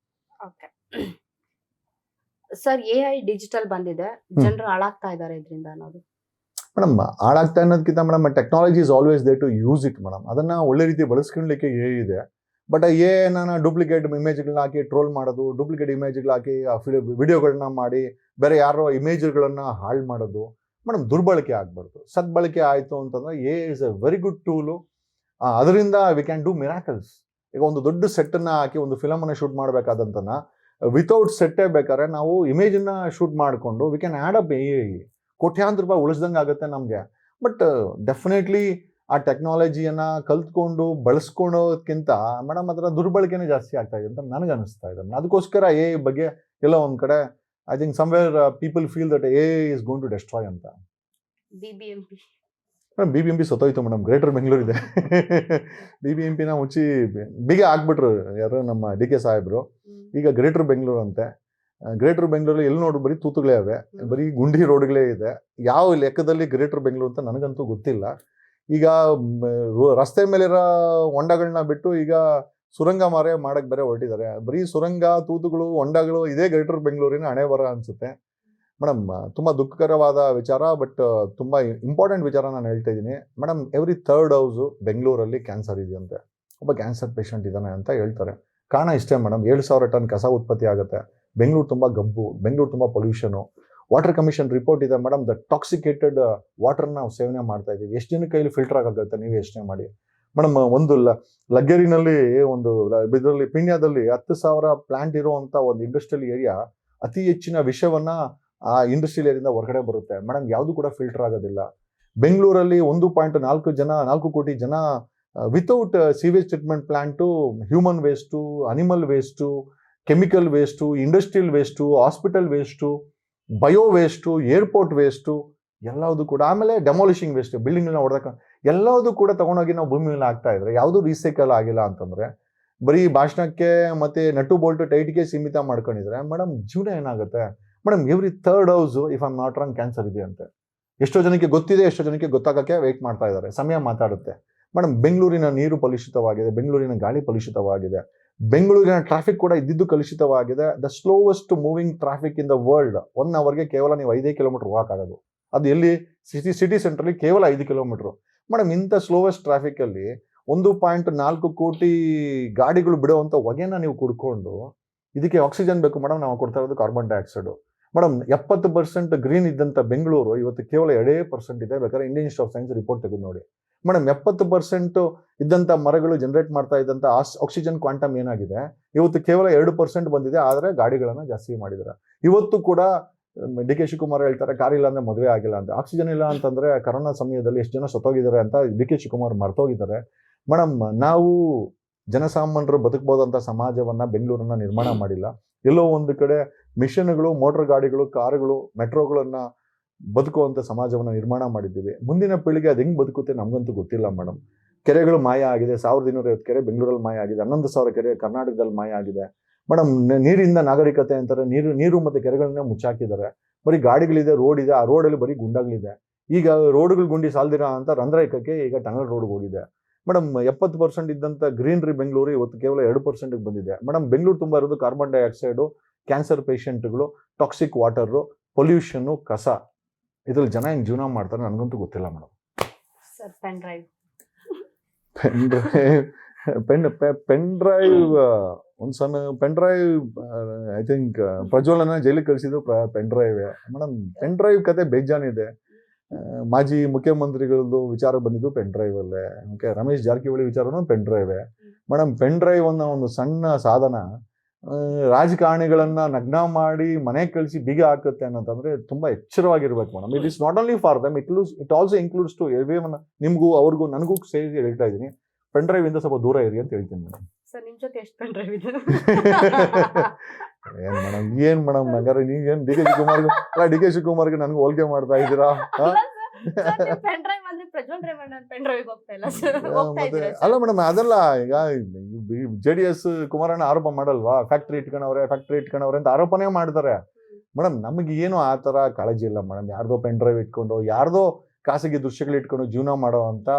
Okay sir, AI digital ಬಂದಿದೆ, ಜನರು ಹಾಳಾಗ್ತಾ ಇದ್ದಾರೆ ಇದರಿಂದ ಅನ್ನೋದು. ಮೇಡಮ್ ಹಾಳಾಗ್ತಾ ಅನ್ನೋದಕ್ಕಿಂತ madam technology is always there to use it madam. ಅದನ್ನ ಒಳ್ಳೆ ರೀತಿ ಬಳಸ್ಕೊಳ್ಳಿಕ್ಕೆ ಇದೆ. ಬಟ್ ನಾನು ಡೂಪ್ಲಿಕೇಟ್ ಇಮೇಜ್ಗಳನ್ನ ಹಾಕಿ ಟ್ರೋಲ್ ಮಾಡೋದು, ಡೂಪ್ಲಿಕೇಟ್ ಇಮೇಜ್ಗಳು ಹಾಕಿ ವಿಡಿಯೋಗಳನ್ನ ಮಾಡಿ ಬೇರೆ ಯಾರೋ ಇಮೇಜ್ಗಳನ್ನ ಹಾಳು ಮಾಡೋದು ಮೇಡಮ್ ದುರ್ಬಳಕೆ ಆಗ್ಬಾರ್ದು. ಸದ್ಬಳಕೆ ಆಯಿತು ಅಂತಂದ್ರೆ is a very good tool. ಅದರಿಂದ ವಿ ಕ್ಯಾನ್ ಡೂ ಮಿರಾಕಲ್ಸ್. ಈಗ ಒಂದು ದೊಡ್ಡ ಸೆಟ್ಟನ್ನು ಹಾಕಿ ಒಂದು ಫಿಲಮನ್ನು ಶೂಟ್ ಮಾಡಬೇಕಾದಂತನ ವಿತೌಟ್ ಸೆಟ್ಟೇ ಬೇಕಾದ್ರೆ ನಾವು ಇಮೇಜನ್ನ ಶೂಟ್ ಮಾಡಿಕೊಂಡು ವಿ ಕ್ಯಾನ್ ಆ್ಯಡ್ ಅಪ್ ಕೋಟ್ಯಾಂತರ ರೂಪಾಯಿ ಉಳಿಸ್ದಂಗೆ ಆಗುತ್ತೆ ನಮಗೆ. ಬಟ್ ಡೆಫಿನೆಟ್ಲಿ ಆ ಟೆಕ್ನಾಲಜಿಯನ್ನು ಕಲ್ತ್ಕೊಂಡು ಬಳಸ್ಕೊಳೋದಕ್ಕಿಂತ ಮೇಡಮ್ ಅದರ ದುರ್ಬಳಕೆನೇ ಜಾಸ್ತಿ ಆಗ್ತಾ ಇದೆ ಅಂತ ನನಗೆ ಅನಿಸ್ತಾ ಇದೆ. ಅದಕ್ಕೋಸ್ಕರ ಬಗ್ಗೆ ಎಲ್ಲ ಒಂದು ಕಡೆ I think somewhere people feel that is going to destroy ಅಂತ. BBMP ಸತ್ತೋಯ್ತು ಮೇಡಮ್, ಗ್ರೇಟರ್ ಬೆಂಗಳೂರು ಇದೆ. BBMPನ ಮುಚ್ಚಿ ಬೀಗ ಹಾಕ್ಬಿಟ್ರು ಯಾರು ನಮ್ಮ DK ಸಾಹೇಬ್ರು. ಈಗ ಗ್ರೇಟರ್ ಬೆಂಗಳೂರು ಅಂತೆ. ಗ್ರೇಟರ್ ಬೆಂಗಳೂರಲ್ಲಿ ಎಲ್ಲಿ ನೋಡು ಬರೀ ತೂತುಗಳೇ ಅವೆ, ಬರೀ ಗುಂಡಿ ರೋಡ್ಗಳೇ ಇದೆ. ಯಾವ ಲೆಕ್ಕದಲ್ಲಿ ಗ್ರೇಟರ್ ಬೆಂಗಳೂರು ಅಂತ ನನಗಂತೂ ಗೊತ್ತಿಲ್ಲ. ಈಗ ರಸ್ತೆ ಮೇಲಿರೋ ಹೊಂಡಗಳನ್ನ ಬಿಟ್ಟು ಈಗ ಸುರಂಗ ಮಾಡಕ್ ಬೇರೆ ಹೊರಟಿದ್ದಾರೆ. ಬರೀ ಸುರಂಗ, ತೂತುಗಳು, ಹೊಂಡಗಳು ಇದೇ ಗ್ರೇಟರ್ ಬೆಂಗಳೂರಿನ ಹಣೆ ಬರ ಅನ್ಸುತ್ತೆ ಮೇಡಮ್. ತುಂಬಾ ದುಃಖಕರವಾದ ವಿಚಾರ, ಬಟ್ ತುಂಬಾ ಇಂಪಾರ್ಟೆಂಟ್ ವಿಚಾರ ನಾನು ಹೇಳ್ತಾ ಇದ್ದೀನಿ ಮೇಡಮ್. ಎವ್ರಿ ಥರ್ಡ್ ಹೌಸು ಬೆಂಗಳೂರಲ್ಲಿ ಕ್ಯಾನ್ಸರ್ ಇದೆಯಂತೆ, ಒಬ್ಬ ಕ್ಯಾನ್ಸರ್ ಪೇಷಂಟ್ ಇದ್ದಾನೆ ಅಂತ ಹೇಳ್ತಾರೆ. ಕಾರಣ ಇಷ್ಟೇ ಮೇಡಮ್, 7,000 ಟನ್ ಕಸ ಉತ್ಪತ್ತಿ ಆಗುತ್ತೆ. ಬೆಂಗಳೂರು ತುಂಬ ಗಬ್ಬು, ಬೆಂಗಳೂರು ತುಂಬ ಪೊಲ್ಯೂಷನು. ವಾಟರ್ ಕಮಿಷನ್ ರಿಪೋರ್ಟ್ ಇದೆ ಮೇಡಮ್, ದ ಟಾಕ್ಸಿಕೇಟೆಡ್ ವಾಟರ್ನ ನಾವು ಸೇವನೆ ಮಾಡ್ತಾ ಇದ್ದೀವಿ. ಎಷ್ಟು ಜನ ಕೈಲಿ ಫಿಲ್ಟರ್ ಆಗುತ್ತೆ ನೀವು ಯೋಚನೆ ಮಾಡಿ ಮೇಡಮ್. ಒಂದು ಲಗ್ಗೆರಿನಲ್ಲಿ ಒಂದು ಇದರಲ್ಲಿ ಪೀಣ್ಯದಲ್ಲಿ 10,000 ಪ್ಲಾಂಟ್ ಇರುವಂಥ ಒಂದು ಇಂಡಸ್ಟ್ರಿಯಲ್ ಏರಿಯಾ ಅತಿ ಹೆಚ್ಚಿನ ವಿಷವನ್ನ ಆ ಇಂಡಸ್ಟ್ರಿಯಲ್ ಏರಿಯಿಂದ ಹೊರಗಡೆ ಬರುತ್ತೆ ಮೇಡಮ್. ಯಾವುದು ಕೂಡ ಫಿಲ್ಟರ್ ಆಗೋದಿಲ್ಲ. ಬೆಂಗಳೂರಲ್ಲಿ 1.4 ಕೋಟಿ ಜನ without sewage treatment plant, human waste, animal waste, chemical waste, industrial waste, hospital waste, bio waste, airport waste ಎಲ್ಲವುದು ಕೂಡ, ಆಮೇಲೆ ಡೆಮಾಲಿಷಿಂಗ್ ವೇಸ್ಟ್, ಬಿಲ್ಡಿಂಗ್ನ ಹೊಡೆದಕ್ಕೆ ಎಲ್ಲವುದು ಕೂಡ ತಗೊಂಡೋಗಿ ನಾವು ಭೂಮಿ ಮೇಲೆ ಹಾಕ್ತಾ ಇದ್ರೆ ಯಾವುದು ರೀಸೈಕಲ್ ಆಗಿಲ್ಲ ಅಂತಂದ್ರೆ ಬರೀ ಭಾಷಣಕ್ಕೆ ಮತ್ತೆ ನಟು ಬೋಲ್ಟು ಟೈಟ್ಗೆ ಸೀಮಿತ ಮಾಡ್ಕೊಂಡಿದ್ರೆ ಮೇಡಮ್ ಜೀವನ ಏನಾಗುತ್ತೆ madam. Every third house if I am not wrong cancer ಇದೆ ಅಂತೆ. ಎಷ್ಟೋ ಜನಕ್ಕೆ ಗೊತ್ತಿದೆ, ಎಷ್ಟೋ ಜನಕ್ಕೆ ಗೊತ್ತಾಗಕ್ಕೆ ವೆಯ್ಟ್ ಮಾಡ್ತಾ ಇದ್ದಾರೆ. ಸಮಯ ಮಾತಾಡುತ್ತೆ ಮೇಡಮ್. ಬೆಂಗಳೂರಿನ ನೀರು ಕಲುಷಿತವಾಗಿದೆ, ಬೆಂಗಳೂರಿನ ಗಾಳಿ ಕಲುಷಿತವಾಗಿದೆ, ಬೆಂಗಳೂರಿನ ಟ್ರಾಫಿಕ್ ಕೂಡ ಇದ್ದಿದ್ದು ಕಲುಷಿತವಾಗಿದೆ. The slowest moving traffic in the world. 1 ಅವರ್ಗೆ ಕೇವಲ ನೀವು 5 ಕಿಲೋಮೀಟರ್ ವಾಕ್ ಆಗೋದು. ಅದು ಎಲ್ಲಿ? ಸಿಟಿ ಸೆಂಟ್ರಲ್ಲಿ ಕೇವಲ 5 ಕಿಲೋಮೀಟರ್. ಮೇಡಮ್ ಇಂಥ ಸ್ಲೋವೆಸ್ಟ್ ಟ್ರಾಫಿಕ್ ಅಲ್ಲಿ 1.4 ಕೋಟಿ ಗಾಡಿಗಳು ಬಿಡುವಂತ ಹೊಗೆನ ನೀವು ಕುಡ್ಕೊಂಡು, ಇದಕ್ಕೆ ಆಕ್ಸಿಜನ್ ಬೇಕು ಮೇಡಮ್, ನಾವು ಕೊಡ್ತಾ ಇರೋದು ಕಾರ್ಬನ್ ಡೈಆಕ್ಸೈಡ್ ಮೇಡಮ್. 70% ಗ್ರೀನ್ ಇದ್ದಂತ ಬೆಂಗಳೂರು ಇವತ್ತು ಕೇವಲ 2% ಇದೆ. ಬೇಕಾದ್ರೆ Indian institute of science report ತೆಗೆದು ನೋಡಿ ಮೇಡಮ್. 70% ಇದ್ದಂತ ಮರಗಳು ಜನರೇಟ್ ಮಾಡ್ತಾ ಇದ್ದಂತ ಆಕ್ಸಿಜನ್ ಕ್ವಾಂಟಮ್ ಏನಾಗಿದೆ ಇವತ್ತು ಕೇವಲ 2% ಬಂದಿದೆ. ಆದ್ರೆ ಗಾಡಿಗಳನ್ನ ಜಾಸ್ತಿ ಮಾಡಿದ್ದಾರೆ. ಇವತ್ತು ಕೂಡ DK ಶಿವಕುಮಾರ್ ಹೇಳ್ತಾರೆ ಕಾರ್ ಇಲ್ಲ ಅಂದ್ರೆ ಮದುವೆ ಆಗಿಲ್ಲ ಅಂತ. ಆಕ್ಸಿಜನ್ ಇಲ್ಲ ಅಂತಂದ್ರೆ ಕರೋನಾ ಸಮಯದಲ್ಲಿ ಎಷ್ಟು ಜನ ಸತ್ತೋಗಿದ್ದಾರೆ ಅಂತ DK ಶಿವಕುಮಾರ್ ಮರ್ತೋಗಿದ್ದಾರೆ ಮೇಡಮ್. ನಾವು ಜನಸಾಮಾನ್ಯರು ಬದುಕಬಹುದಂತ ಸಮಾಜವನ್ನ ಬೆಂಗಳೂರನ್ನ ನಿರ್ಮಾಣ ಮಾಡಿಲ್ಲ. ಎಲ್ಲೋ ಒಂದು ಕಡೆ ಮಿಷನ್ಗಳು, ಮೋಟರ್ ಗಾಡಿಗಳು, ಕಾರುಗಳು, ಮೆಟ್ರೋಗಳನ್ನ ಬದುಕುವಂತ ಸಮಾಜವನ್ನ ನಿರ್ಮಾಣ ಮಾಡಿದ್ದೀವಿ. ಮುಂದಿನ ಪೀಳಿಗೆ ಅದು ಹೆಂಗ್ ಬದುಕುತ್ತೆ ನಮ್ಗಂತೂ ಗೊತ್ತಿಲ್ಲ ಮೇಡಮ್. ಕೆರೆಗಳು ಮಾಯ ಆಗಿದೆ. 1250 ಕೆರೆ ಬೆಂಗಳೂರಲ್ಲಿ ಮಾಯ ಆಗಿದೆ. 11,000 ಕೆರೆ ಕರ್ನಾಟಕದಲ್ಲಿ ಮಾಯ ಆಗಿದೆ ಮೇಡಮ್. ನೀರಿಂದ ನಾಗರಿಕತೆ ಅಂತಾರೆ. ನೀರು ಮತ್ತೆ ಕೆರೆಗಳನ್ನ ಮುಚ್ಚಾಕಿದ್ದಾರೆ. ಬರೀ ಗಾಡಿಗಳಿದೆ, ರೋಡ್ ಇದೆ. ಆ ರೋಡಲ್ಲಿ ಬರೀ ಗುಂಡಗಳಿದೆ. ಈಗ ರೋಡ್ಗಳು ಗುಂಡಿ ಸಾಲ್ದಿರ ಅಂತ ರಂಧ್ರೈಕಕ್ಕೆ ಈಗ ಟನಲ್ ರೋಡ್ ಹೋಗಿದೆ ಮೇಡಮ್. 70% ಇದ್ದಂತ ಗ್ರೀನರಿ ಬೆಂಗಳೂರು ಇವತ್ತು ಕೇವಲ 2% ಬಂದಿದೆ ಮೇಡಮ್. ಬೆಂಗಳೂರು ತುಂಬಾ ಇರೋದು ಕಾರ್ಬನ್ ಡೈಆಕ್ಸೈಡು, ಕ್ಯಾನ್ಸರ್ ಪೇಷಂಟ್ಗಳು, ಟಾಕ್ಸಿಕ್ ವಾಟರು, ಪೊಲ್ಯೂಷನ್ನು, ಕಸ. ಇದ್ರಲ್ಲಿ ಜನ ಹೆಂಗ್ ಜೀವನ ಮಾಡ್ತಾರೆ ನನಗಂತೂ ಗೊತ್ತಿಲ್ಲ ಮೇಡಮ್. ಸರ್, ಪೆನ್ ಡ್ರೈವ್ ಒಂದು ಸಣ್ಣ ಪೆನ್ ಡ್ರೈವ್ ಐ ಥಿಂಕ್ ಪ್ರಜ್ವಲನ ಜೈಲಿಗೆ ಕಳಿಸಿದ್ದು pen drive madam. Pen drive ಕತೆ ಬೇಜಾನಿದೆ. ಮಾಜಿ ಮುಖ್ಯಮಂತ್ರಿಗಳದ್ದು ವಿಚಾರ ಬಂದಿದ್ದು ಪೆನ್ ಡ್ರೈವ್ ಅಲ್ಲೇ. ಓಕೆ, ರಮೇಶ್ ಜಾರಕಿಹೊಳಿ ವಿಚಾರನೂ ಪೆನ್ ಡ್ರೈವೇ ಮೇಡಮ್. ಪೆನ್ ಡ್ರೈವ್ ಅನ್ನೋ ಒಂದು ಸಣ್ಣ ಸಾಧನ ರಾಜಕಾರಣಿಗಳನ್ನ ನಗ್ನ ಮಾಡಿ ಮನೆಗೆ ಕಳಿಸಿ ಬೀಗ ಹಾಕುತ್ತೆ ಅನ್ನೋದಂದ್ರೆ ತುಂಬಾ ಎಚ್ಚರವಾಗಿರ್ಬೇಕು madam. It is not only for them, it also includes to everyone. ನಿಮ್ಗೂ ಅವ್ರಿಗೂ ನನಗೂ ಸೇರಿ ಹೇಳ್ತಾ ಇದ್ದೀನಿ, ಪೆನ್ ಡ್ರೈವ್ ಇಂದ ಸ್ವಲ್ಪ ದೂರ ಇರಿ ಅಂತ ಹೇಳ್ತೀನಿ ಮೇಡಮ್. ಸರ್, ನಿಮ್ ಜೊತೆ ಎಷ್ಟು ಪೆನ್ ಡ್ರೈವ್ ಇದೆ? ಏನ್ ಮೇಡಮ್ ಹಂಗಾರೆ ನೀವೇನ್ DK ಶಿವಕುಮಾರ್ಗೆ ನನಗೆ ಹೋಲಿಕೆ ಮಾಡ್ತಾ ಇದ್ದೀರಾ? ಪೆನ್ ಡ್ರೈವ್ ಅಂದ್ರೆ ಪ್ರಜ್ವಲ್ ರೇವಣ್ಣ ಪೆನ್ ಡ್ರೈವ್ ಹೋಗ್ತಾ ಇಲ್ಲ ಸರ್, ಹೋಗ್ತಾ ಇದ್ದೀರಾ ಸರ್? ಅಲ್ಲ ಮೇಡಮ್, ಅದೆಲ್ಲ ಈಗ JDS ಕುಮಾರಣ್ಣ ಆರೋಪ ಮಾಡಲ್ವಾ? ಫ್ಯಾಕ್ಟ್ರಿ ಇಟ್ಕೊಂಡವ್ರೆ ಅಂತ ಆರೋಪನೇ ಮಾಡ್ತಾರೆ ಮೇಡಮ್. ನಮಗೆ ಏನು ಆ ತರ ಕಾಳಜಿ ಇಲ್ಲ ಮೇಡಮ್. ಯಾರ್ದೋ ಪೆನ್ ಡ್ರೈವ್ ಇಟ್ಕೊಂಡು, ಯಾರ್ದೋ ಖಾಸಗಿ ದೃಶ್ಯಗಳು ಇಟ್ಕೊಂಡು ಜೀವನ ಮಾಡೋ ಅಂತ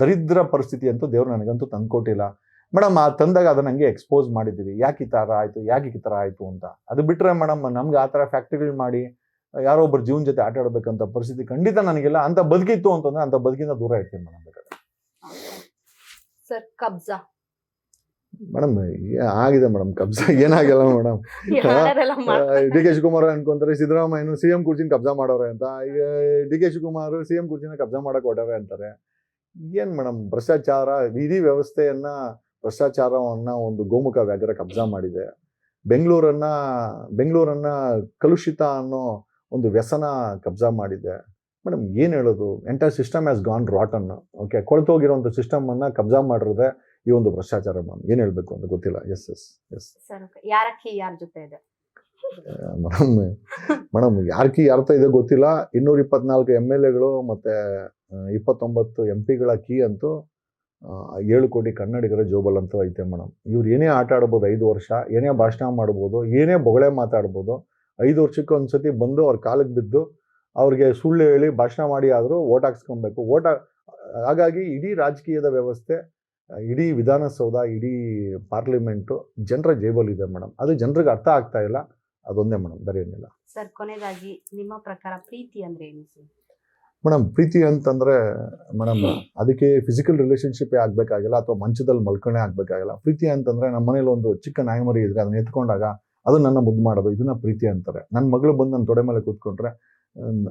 ದರಿದ್ರ ಪರಿಸ್ಥಿತಿ ಅಂತೂ ದೇವ್ರು ನನಗಂತೂ ತಂದ್ಕೊಟ್ಟಿಲ್ಲ ಮೇಡಮ್. ಆ ತಂದಾಗ ಅದನ್ನ ಹಂಗೆ ಎಕ್ಸ್ಪೋಸ್ ಮಾಡಿದ್ದೀವಿ, ಯಾಕೆ ಈ ಥರ ಆಯಿತು, ಯಾಕೆ ಈ ಥರ ಆಯಿತು ಅಂತ. ಅದು ಬಿಟ್ಟರೆ ಮೇಡಮ್ ನಮ್ಗೆ ಆ ಥರ ಫ್ಯಾಕ್ಟ್ರಿಗಳು ಮಾಡಿ ಯಾರೋ ಒಬ್ಬರು ಜೀವನ ಜೊತೆ ಆಟ ಆಡಬೇಕಂತ ಪರಿಸ್ಥಿತಿ ಖಂಡಿತ ನನಗಿಲ್ಲ. ಅಂತ ಬದುಕಿತ್ತು ಅಂತಂದ್ರೆ ಅಂತ ಬದುಕಿಂದ ದೂರ ಇರ್ತೀನಿ ಮೇಡಮ್. ಬೇಕಾದ್ರೆ ಸರ್ ಕಬ್ಜಾ ಮೇಡಮ್ ಆಗಿದೆ ಮೇಡಮ್, ಕಬ್ಜಾ ಏನಾಗಿಲ್ಲ ಮೇಡಮ್. ಡಿ ಕೆ ಶಿವಕುಮಾರ್ ಅನ್ಕೊಂತಾರೆ ಸಿದ್ದರಾಮಯ್ಯನು CM ಕುರ್ಚಿನ ಕಬ್ಜಾ ಮಾಡೋರೆ ಅಂತ. ಈಗ ಡಿ ಕೆ ಶಿವಕುಮಾರ್ CM ಕುರ್ಚಿನ ಕಬ್ಜಾ ಮಾಡಕ್ ಹೊಡವೆ ಅಂತಾರೆ. ಏನ್ ಮೇಡಮ್ ಭ್ರಷ್ಟಾಚಾರ, ಇಡೀ ವ್ಯವಸ್ಥೆಯನ್ನ ಭ್ರಷ್ಟಾಚಾರವನ್ನ ಒಂದು ಗೋಮುಖ ವ್ಯಾಘ್ರ ಕಬ್ಜಾ ಮಾಡಿದೆ. ಬೆಂಗಳೂರನ್ನ ಕಲುಷಿತ ಅನ್ನೋ ಒಂದು ವ್ಯಸನ ಕಬ್ಜಾ ಮಾಡಿದೆ. ಮೇಡಮ್ ಏನ್ ಹೇಳೋದು, entire system has gone rotten. Okay, ಕೊಳ್ತೋಗಿರೋಂಥ ಸಿಸ್ಟಮ್ ಅನ್ನ ಕಬ್ಜಾ ಮಾಡಿರೋದೆ ಈ ಒಂದು ಭ್ರಷ್ಟಾಚಾರ. ಮೇಡಮ್ ಏನ್ ಹೇಳ್ಬೇಕು ಅಂತ ಗೊತ್ತಿಲ್ಲ. ಎಸ್ ಯಾರ ಜೊತೆ ಇದೆ ಮೇಡಮ್ ಯಾರ್ತ ಇದೆ ಗೊತ್ತಿಲ್ಲ. 224 MLAಗಳು ಮತ್ತೆ 29 MP ಗಳ ಕೀ ಅಂತೂ 7 ಕೋಟಿ ಕನ್ನಡಿಗರ ಜೋಬಲ್ ಅಂತ ಐತೆ ಮೇಡಮ್. ಇವ್ರು ಏನೇ ಆಟ ಆಡ್ಬೋದು, 5 ವರ್ಷ ಏನೇ ಭಾಷಣ ಮಾಡ್ಬೋದು, ಏನೇ ಬೊಗಳೆ ಮಾತಾಡ್ಬೋದು. 5 ವರ್ಷಕ್ಕೆ ಒಂದ್ಸತಿ ಬಂದು ಅವ್ರ ಕಾಲಕ್ಕೆ ಬಿದ್ದು ಅವ್ರಿಗೆ ಸುಳ್ಳು ಹೇಳಿ ಭಾಷಣ ಮಾಡಿ ಆದರೂ ಓಟ್ ಹಾಕ್ಸ್ಕೊಬೇಕು. ಹಾಗಾಗಿ ಇಡೀ ರಾಜಕೀಯದ ವ್ಯವಸ್ಥೆ, ಇಡೀ ವಿಧಾನಸೌಧ, ಇಡೀ ಪಾರ್ಲಿಮೆಂಟು ಜನರ ಜೇಬಲ್ ಇದೆ ಮೇಡಮ್. ಅದು ಜನರಿಗೆ ಅರ್ಥ ಆಗ್ತಾ ಇಲ್ಲ, ಅದೊಂದೇ ಮೇಡಮ್, ಬೇರೆ ಏನಿಲ್ಲ. ಸರ್ ಕೊನೆಯದಾಗಿ ನಿಮ್ಮ ಪ್ರಕಾರ ಪ್ರೀತಿ ಅಂದ್ರೆ ಏನು ಸರ್? ಮೇಡಮ್ ಪ್ರೀತಿ ಅಂತಂದ್ರೆ ಮೇಡಮ್ ಅದಕ್ಕೆ ಫಿಸಿಕಲ್ ರಿಲೇಶನ್ಶಿಪ್ಪೇ ಆಗ್ಬೇಕಾಗಿಲ್ಲ, ಅಥವಾ ಮಂಚದಲ್ಲಿ ಮಲ್ಕೊಂಡೇ ಆಗ್ಬೇಕಾಗಿಲ್ಲ. ಪ್ರೀತಿ ಅಂತಂದ್ರೆ ನಮ್ಮ ಮನೇಲಿ ಒಂದು ಚಿಕ್ಕ ನಾಯಿಮರಿ ಇದ್ರೆ ಅದನ್ನ ಎತ್ಕೊಂಡಾಗ ಅದು ನನ್ನ ಮುದ್ದು ಮಾಡೋದು, ಇದನ್ನ ಪ್ರೀತಿ ಅಂತಾರೆ. ನನ್ನ ಮಗಳು ಬಂದು ನನ್ನ ತೊಡೆ ಮೇಲೆ ಕೂತ್ಕೊಂಡ್ರೆ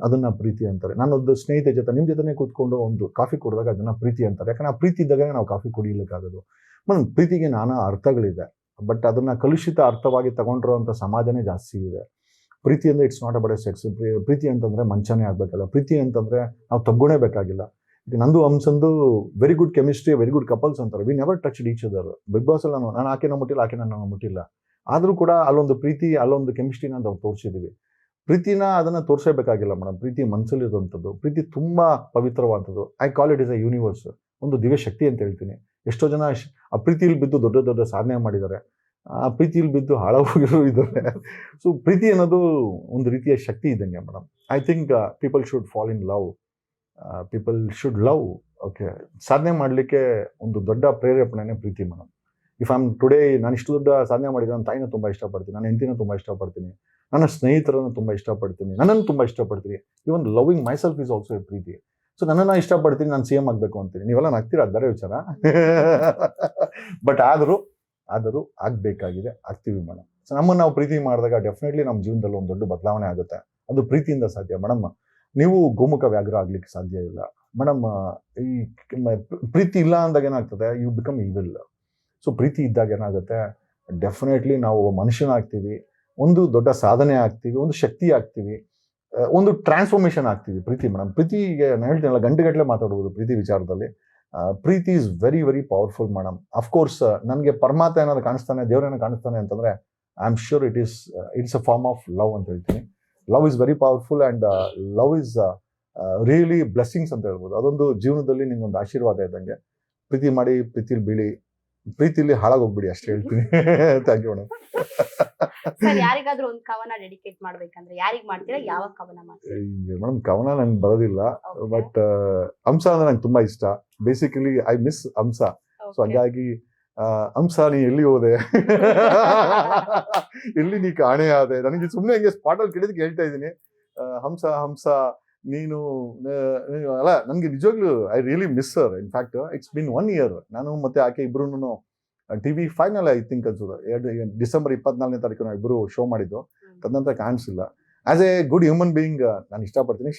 ಅದನ್ನ ಪ್ರೀತಿ ಅಂತಾರೆ. ನಾನೊಂದು ಸ್ನೇಹಿತೆ ಜೊತೆ ನಿಮ್ಮ ಜೊತೆನೇ ಕೂತ್ಕೊಂಡು ಒಂದು ಕಾಫಿ ಕುಡಿದಾಗ ಅದನ್ನ ಪ್ರೀತಿ ಅಂತಾರೆ. ಯಾಕಂದ್ರೆ ಆ ಪ್ರೀತಿ ಇದ್ದಾಗ ನಾವು ಕಾಫಿ ಕುಡಿಲಿಕ್ಕಾಗೋದು. ಮೇಡಮ್ ಪ್ರೀತಿಗೆ ನಾನಾ ಅರ್ಥಗಳಿದೆ, ಬಟ್ ಅದನ್ನ ಕಲುಷಿತ ಅರ್ಥವಾಗಿ ತಗೊಂಡಿರುವಂಥ ಸಮಾಜನೇ ಜಾಸ್ತಿ ಇದೆ. ಪ್ರೀತಿ ಅಂದ್ರೆ ಇಟ್ಸ್ ನಾಟ್ ಅಬೌಟ್ ಸೆಕ್ಸ್. ಪ್ರೀತಿ ಅಂತಂದ್ರೆ ಮಂಚನೇ ಆಗ್ಬೇಕಲ್ಲ. ಪ್ರೀತಿ ಅಂತಂದ್ರೆ ನಾವು ತಗ್ಗುಣೇಬೇಕಾಗಿಲ್ಲ. ಈಗ ನಂದು ಹಂಸಂದು very good chemistry, very good couples ಅಂತಾರೆ. We never touch each other. Bigg Boss ಅಲ್ಲಿ ನಾನು ಆಕೆನ ಮುಟ್ಟಿಲ್ಲ, ಆಕೆ ನನ್ನ ಮುಟ್ಟಿಲ್ಲ. ಆದ್ರೂ ಕೂಡ ಅಲ್ಲೊಂದು ಪ್ರೀತಿ, ಅಲ್ಲೊಂದು ಕೆಮಿಸ್ಟ್ರಿನ ನಾವು ತೋರಿಸಿದೀವಿ. ಪ್ರೀತಿನ ಅದನ್ನ ತೋರಿಸಬೇಕಾಗಿಲ್ಲ ಮೇಡಮ್. ಪ್ರೀತಿ ಮನಸ್ಸಲ್ಲಿರುವಂಥದ್ದು. ಪ್ರೀತಿ ತುಂಬಾ ಪವಿತ್ರವಾದಂಥದ್ದು. I call it is a universe, ಒಂದು ದಿವ್ಯ ಶಕ್ತಿ ಅಂತ ಹೇಳ್ತೀನಿ. ಎಷ್ಟೋ ಜನ ಆ ಪ್ರೀತಿಯಲ್ಲಿ ಬಿದ್ದು ದೊಡ್ಡ ದೊಡ್ಡ ಸಾಧನೆ ಮಾಡಿದ್ದಾರೆ, ಆ ಪ್ರೀತಿಯಲ್ಲಿ ಬಿದ್ದು ಹಾಳಾಗೋಗಿರೋ ಇದ್ದಾರೆ. ಸೊ ಪ್ರೀತಿ ಅನ್ನೋದು ಒಂದು ರೀತಿಯ ಶಕ್ತಿ ಇದ್ದಂಗೆ madam. I think people should fall in love. People should love. Okay, ಸಾಧನೆ ಮಾಡಲಿಕ್ಕೆ ಒಂದು ದೊಡ್ಡ ಪ್ರೇರೇಪಣೆನೇ ಪ್ರೀತಿ madam. If I am today, ನಾನು ಇಷ್ಟು ದೊಡ್ಡ ಸಾಧನೆ ಮಾಡಿದ್ರೆ ನನ್ನ ತಾಯಿನ ತುಂಬ ಇಷ್ಟಪಡ್ತೀನಿ, ನನ್ನ ಹೆಂಡತಿನ ತುಂಬ ಇಷ್ಟಪಡ್ತೀನಿ, ನನ್ನ ಸ್ನೇಹಿತರನ್ನು ತುಂಬ ಇಷ್ಟಪಡ್ತೀನಿ, ನನ್ನನ್ನು ತುಂಬ ಇಷ್ಟಪಡ್ತೀನಿ. Even loving myself is also a ಪ್ರೀತಿ. ಸೊ ನನ್ನನ್ನು ಇಷ್ಟಪಡ್ತೀನಿ, ನಾನು CM ಆಗಬೇಕು ಅಂತೀನಿ. ನೀವೆಲ್ಲ ನಗ್ತೀರ, ಅದು ಬೇರೆ ವಿಚಾರ. ಬಟ್ ಆದರೂ ಆಗಬೇಕಾಗಿದೆ, ಆಗ್ತೀವಿ ಮೇಡಮ್. ಸೊ ನಮ್ಮನ್ನು ನಾವು ಪ್ರೀತಿ ಮಾಡಿದಾಗ ಡೆಫಿನೆಟ್ಲಿ ನಮ್ಮ ಜೀವನದಲ್ಲಿ ಒಂದು ದೊಡ್ಡ ಬದಲಾವಣೆ ಆಗುತ್ತೆ. ಅದು ಪ್ರೀತಿಯಿಂದ ಸಾಧ್ಯ ಮೇಡಮ್. ನೀವು ಗೋಮುಖ ವ್ಯಾಘ್ರ ಆಗ್ಲಿಕ್ಕೆ ಸಾಧ್ಯ ಇಲ್ಲ ಮೇಡಮ್. ಈ ಪ್ರೀತಿ ಇಲ್ಲ ಅಂದಾಗ ಏನಾಗ್ತದೆ, ಯು ಬಿಕಮ್ ಈವಿಲ್. ಸೊ ಪ್ರೀತಿ ಇದ್ದಾಗ ಏನಾಗುತ್ತೆ, ಡೆಫಿನೆಟ್ಲಿ ನಾವು ಮನುಷ್ಯನಾಗ್ತೀವಿ, ಒಂದು ದೊಡ್ಡ ಸಾಧನೆ ಆಗ್ತೀವಿ, ಒಂದು ಶಕ್ತಿ ಆಗ್ತೀವಿ, ಒಂದು ಟ್ರಾನ್ಸ್ಫಾರ್ಮೇಶನ್ ಆಗ್ತೀವಿ. ಪ್ರೀತಿ ಮೇಡಮ್, ಪ್ರೀತಿಗೆ ನಾನು ಹೇಳ್ತೀನಲ್ಲ, ಗಂಟೆಗಟ್ಟಲೆ ಮಾತಾಡ್ಬೋದು ಪ್ರೀತಿ ವಿಚಾರದಲ್ಲಿ. ಪ್ರೀತಿ is very very powerful madam. Of course ನನಗೆ ಪರಮಾತ್ಮ ಏನಾದ್ರು ಕಾಣಿಸ್ತಾನೆ, ದೇವರೇನೋ ಕಾಣಿಸ್ತಾನೆ ಅಂತಂದ್ರೆ I am sure it's a form of love ಅಂತ ಹೇಳ್ತೀನಿ. Love is very powerful and love is really blessings ಅಂತ ಹೇಳ್ಬೋದು. ಅದೊಂದು ಜೀವನದಲ್ಲಿ ನಿಮ್ಗೊಂದು ಆಶೀರ್ವಾದ ಇದ್ದಂಗೆ. ಪ್ರೀತಿ ಮಾಡಿ, ಪ್ರೀತಿಲಿ ಬೀಳಿ, ಪ್ರೀತಿಲಿ ಹಾಳಾಗೋಗ್ಬಿಡಿ, ಅಷ್ಟೇ ಹೇಳ್ತೀನಿ. Thank you madam. ಸರ್ ಯಾರಿಗಾದ್ರೂ ಒಂದು ಕವನ ಡೆಡಿಕೇಟ್ ಮಾಡ್ಬೇಕಂದ್ರೆ ಯಾರಿಗೆ ಮಾಡ್ತೀರಾ, ಯಾವ ಕವನ ಮಾಡ್ತೀರಾ? ಮೇಡಮ್ ಕವನ ನಂಗೆ ಬರೋದಿಲ್ಲ, ಬಟ್ ಹಂಸ ಅಂದ್ರೆ ನಂಗೆ ತುಂಬಾ ಇಷ್ಟ. Basically I miss Hamsa. So ಹಾಗಾಗಿ ಹಂಸ ನೀ ಎಲ್ಲಿ ಹೋದೆ, ಎಲ್ಲಿ ನೀ ಕಾಣೆ ಆದೆ, ನನಗೆ ಸುಮ್ಮನೆ ಹಂಗೆ ಸ್ಪಾಟಲ್ಲಿ ಕೇಳಿದಕ್ಕೆ ಹೇಳ್ತಾ ಇದ್ದೀನಿ. ಹಂಸ ನೀನು ಅಲ್ಲ, ನನಗೆ ನಿಜವಾಗ್ಲೂ I really miss her. In fact it's been 1 year. ನಾನು ಮತ್ತೆ ಆಕೆ ಇಬ್ರು TV5 ಐ ಥಿಂಕ್ ಅನ್ಸೋದು, ಡಿಸೆಂಬರ್ 24ನೇ ತಾರೀಕು ನಾವು ಇಬ್ಬರು ಶೋ ಮಾಡಿದ್ದು. ತದನಂತರ ಕಾಣಿಸಿಲ್ಲ. As a good human being ನಾನು ಇಷ್ಟಪಡ್ತೀನಿ.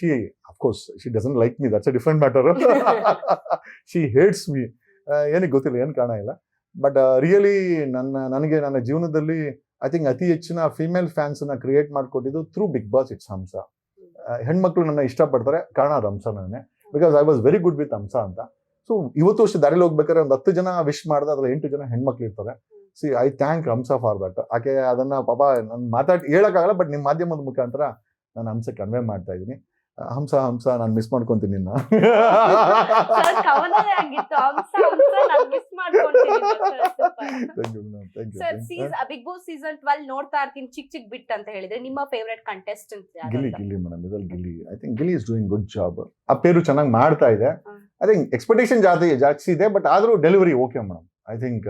Of course she doesn't like me, that's a different matter. She hates me, ಏನಕ್ಕೆ ಗೊತ್ತಿಲ್ಲ, ಏನು ಕಾರಣ ಇಲ್ಲ. ಬಟ್ ರಿಯಲಿ ನನಗೆ ನನ್ನ ಜೀವನದಲ್ಲಿ ಐ ಥಿಂಕ್ ಅತಿ ಹೆಚ್ಚಿನ ಫೀಮೇಲ್ ಫ್ಯಾನ್ಸನ್ನ ಕ್ರಿಯೇಟ್ ಮಾಡಿಕೊಟ್ಟಿದ್ದು through Bigg Boss. It's Hamsa. ಹೆಣ್ಮಕ್ಳು ನನ್ನ ಇಷ್ಟಪಡ್ತಾರೆ, ಕಾರಣ ಅದು ಹಂಸ ನಾನೇ. Because I was very good with Hamsa ಅಂತ. ಸೊ ಇವತ್ತು ವರ್ಷ ದಾರಿಲಿ ಹೋಗ್ಬೇಕಾದ್ರೆ ಒಂದು 10 ಜನ ವಿಶ್ ಮಾಡಿದ್ರೆ ಅದ್ರಲ್ಲಿ 8 ಜನ ಹೆಣ್ಮಕ್ಳು ಇರ್ತಾರೆ. See I thank Hamsa for that. ಆಕೆ ಅದನ್ನ ಪಾಪ ನಾನು ಹೇಳಕ್ಕಾಗಲ್ಲ, ಬಟ್ ನಿಮ್ಮ ಮಾಧ್ಯಮದ ಮುಖಾಂತರ ನಾನು ಹಂಸ ಕನ್ವೆ ಮಾಡ್ತಾ ಇದ್ದೀನಿ. ಹಂಸ ನಾನು ಮಿಸ್ ಮಾಡ್ಕೊಂತೀನಿ ನಿನ್ನ. ಮಾಡ್ಕೊಂತೀನಿ ಸರ್. ಬಿಗ್ ಬಾಸ್ ಸೀಸನ್ 12 ನೋಡ್ತಾ ಇರ್ತೀನಿ ಚಿಕ್ಕ ಬಿಟ್ ಅಂತ ಹೇಳಿದ್ರೆ ನಿಮ್ಮ ಫೇವರೇಟ್ ಕಂಟೆಸ್ಟೆಂಟ್ ಗಿಲ್ಲಿ ಮೇಡಮ್, ಇದ್ರಲ್ಲಿ Gilli. I think Gilli is doing good job. ಆ ಪೇರು ಚೆನ್ನಾಗಿ ಮಾಡ್ತಾ ಇದೆ. ಐ ಥಿಂಕ್ ಎಕ್ಸ್ಪೆಕ್ಟೇಷನ್ ಜಾಸ್ತಿ ಇದೆ, ಬಟ್ ಆದ್ರೂ delivery okay madam. I think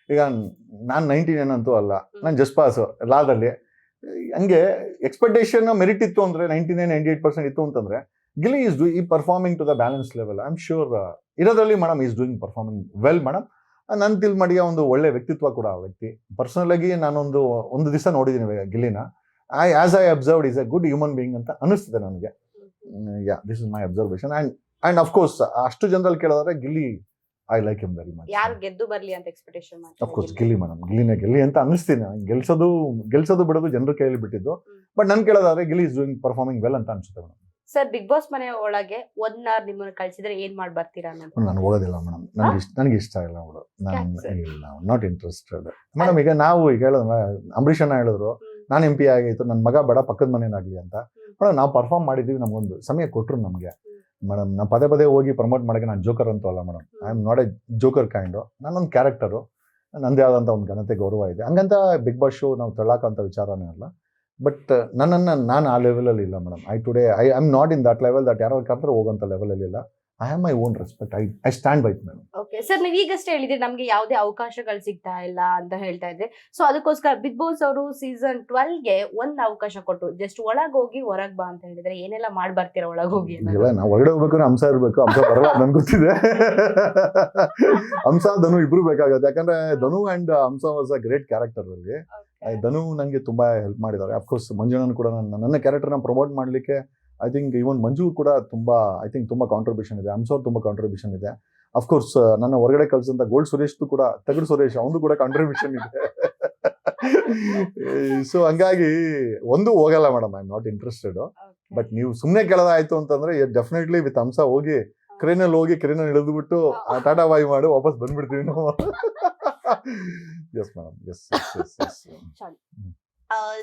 ಈಗ ನಾನು 99 ಅಂತೂ ಅಲ್ಲ, ನಾನು ಜಸ್ಟ್ ಪಾಸ್ ಲಾದಲ್ಲಿ. ಹಂಗೆ ಎಕ್ಸ್ಪೆಕ್ಟೇಷನ್ ಮೆರಿಟ್ ಇತ್ತು ಅಂದ್ರೆ 99-98% ಇತ್ತು ಅಂತಂದ್ರೆ ಗಿಲ್ಲಿ ಈ performing to the balance level. I am sure ಇರೋದ್ರಲ್ಲಿ madam is doing performing well madam. ನನ್ನ ತಿಳ್ಮಡಿಗೆ ಒಂದು ಒಳ್ಳೆ ವ್ಯಕ್ತಿತ್ವ ಕೂಡ ಆ ವ್ಯಕ್ತಿ. ಪರ್ಸನಲ್ ಆಗಿ ನಾನೊಂದು ದಿವಸ ನೋಡಿದ್ದೀನಿ ಗಿಲ್ಲಿನ. As I observed is a good human being ಅಂತ ಅನಿಸ್ತದೆ ನನಗೆ. This is my observation. And of course ಅಷ್ಟು ಜನರಲ್ಲಿ ಕೇಳೋದ್ರೆ Gilli, I like him very much. ಯಾರು ಗೆದ್ದು ಬರ್ಲಿ ಅಂತ ಎಕ್ಸ್ಪೆಕ್ಟೇಷನ್ ಮಾಡ್ತಾರೆ? ಆಫ್ ಕೋರ್ಸ್ ಗಿಲ್ಲಿ ಮೇಡಮ್, ಗಿಲ್ಲಿನೇ ಗೆಲ್ಲಿ ಅಂತ ಅನಿಸ್ತೀನಿ. ಗೆಲ್ಸೋದು ಬಿಡೋದು ಜನರ ಕೈಯಲ್ಲಿ ಬಿಟ್ಟಿದ್ದು. ಬಟ್ ನನ್ ಕೇಳೋದಾದ್ರೆ Gilli is doing performing well ಅಂತ ಅನ್ಸುತ್ತೆ ಮೇಡಮ್. ಸರ್, ಬಿಗ್ ಬಾಸ್ ಮನೆ ಒಳಗೆ 1 hour ನಿಮ್ಮನ್ನ ಕಳ್ಸಿದ್ರೆ ಏನ್ ಮಾಡಿ ಬರ್ತೀರಾ? ನಾನು ಹೋಗೋದಿಲ್ಲ ಮೇಡಮ್, ನನಗೆ ಇಷ್ಟ ಇಲ್ಲ ಮೇಡಮ್. ನಾನು ನಾಟ್ ಇಂಟ್ರೆಸ್ಟೆಡ್ ಮೇಡಮ್. ಈಗ ನಾವು ಈಗ ಹೇಳಿದ್ರೆ ಅಂಬರೀಷ್ ಅಣ್ಣ ಹೇಳಿದ್ರು ನಾನು MP ಆಗಿತ್ತು, ನನ್ನ ಮಗ ಬೇಡ ಪಕ್ಕದ ಮನೇನಾಗ್ಲಿ ಅಂತ. ಮೇಡಮ್ ನಾವು ಪರ್ಫಾರ್ಮ್ ಮಾಡಿದ್ದೀವಿ, ನಮ್ಗೊಂದು ಸಮಯ ಕೊಟ್ಟರು ನಮಗೆ ಮೇಡಮ್. ನಾನು ಪದೇ ಪದೇ ಹೋಗಿ ಪ್ರಮೋಟ್ ಮಾಡೋಕೆ ನಾನು ಜೋಕರ್ ಅಂತೂ ಅಲ್ಲ madam. I am not A joker ಕೈಂಡು. ನಾನೊಂದು ಕ್ಯಾರೆಕ್ಟರು, ನಂದೇ ಆದಂಥ ಒಂದು ಘನತೆ ಗೌರವ ಇದೆ. ಹಂಗಂತ ಬಿಗ್ ಬಾಸ್ ಶೋ ನಾವು ತಳ್ಳಾಕಂಥ ವಿಚಾರನೇ ಅಲ್ಲ. ಬಟ್ ನಾನು ಆ ಲೆವೆಲಲ್ಲಿ ಇಲ್ಲ madam. I am not in that level that ಯಾರು ಕರೆದ್ರೆ ಹೋಗೋಂಥ ಲೆವೆಲಲ್ಲಿ ಇಲ್ಲ. I have my own respect. I stand by it madam. Okay sir, ನೀವು ಈಗಷ್ಟೇ ಹೇಳಿದ್ರೆ ನಮ್ಗೆ ಯಾವುದೇ ಅವಕಾಶಗಳು ಸಿಗ್ತಾ ಇಲ್ಲ ಅಂತ ಹೇಳ್ತಾ ಇದ್ರೆ, ಸೊ ಅದಕ್ಕೋಸ್ಕರ ಬಿಗ್ ಬಾಸ್ ಅವರು ಸೀಸನ್ 12ಗೆ ಒಂದು ಅವಕಾಶ ಕೊಟ್ಟು ಜಸ್ಟ್ ಒಳಗ್ ಹೋಗಿ ಹೊರಗ್ ಬಾ ಅಂತ ಹೇಳಿದ್ರೆ ಏನೆಲ್ಲ ಮಾಡಿ ಬರ್ತೀರಾ ಒಳಗ್ ಹೋಗಿ? ಇಲ್ಲ, ನಾವು ಹೊರಗಡೆ ಹೋಗ್ಬೇಕು, ಹಂಸ ಇರ್ಬೇಕು. ಹಂಸ ಬರಲ್ಲ ನನ್ಗೆ ಗೊತ್ತಿದೆ. ಹಂಸ ಧನು ಇಬ್ರು ಬೇಕಾಗುತ್ತೆ. ಯಾಕಂದ್ರೆ Dhanu and Hamsa was a great character ಅಲ್ಲಿ. ಧನು ನಂಗೆ ತುಂಬಾ ಹೆಲ್ಪ್ ಮಾಡಿದ್ದಾರೆ. ಅಫ್ಕೋರ್ಸ್ ಮಂಜುನನ್ ಕೂಡ ನನ್ನ ಕ್ಯಾರೆಕ್ಟರ್ನ ಪ್ರಮೋಟ್ ಮಾಡ್ಲಿಕ್ಕೆ ಐ ಥಿಂಕ್ ಇವನ್ ಮಂಜು ಕೂಡ ತುಂಬಾ ತುಂಬಾ ಕಾಂಟ್ರಿಬ್ಯೂಷನ್ ಇದೆ. ಹಂಸವ್ರು ತುಂಬಾ ಕಾಂಟ್ರಿಬ್ಯೂಷನ್ ಇದೆ. ಅಫ್ಕೋರ್ಸ್ ನನ್ನ ಹೊರಗಡೆ ಕಳ್ಸಂತ ಗೋಲ್ಡ್ ಸುರೇಶ್ದು ಕೂಡ, ತಗಡು ಸುರೇಶ್ ಅವನು ಕೂಡ ಕಾಂಟ್ರಿಬ್ಯೂಷನ್ ಇದೆ. ಸೊ ಹಂಗಾಗಿ ಒಂದು ಹೋಗಲ್ಲ madam. I am not interested. But ನೀವು ಸುಮ್ಮನೆ ಕೇಳೋದಾಯ್ತು ಅಂತಂದ್ರೆ ಡೆಫಿನೆಟ್ಲಿ ವಿತ್ ಹಂಸ ಹೋಗಿ ಕ್ರೇನಲ್ಲಿ ಇಳಿದ್ಬಿಟ್ಟು ಟಾಟಾ ಬಾಯ್ ಮಾಡಿ ವಾಪಸ್ ಬಂದ್ಬಿಡ್ತೀವಿ ನಾವು. Yes madam, yes.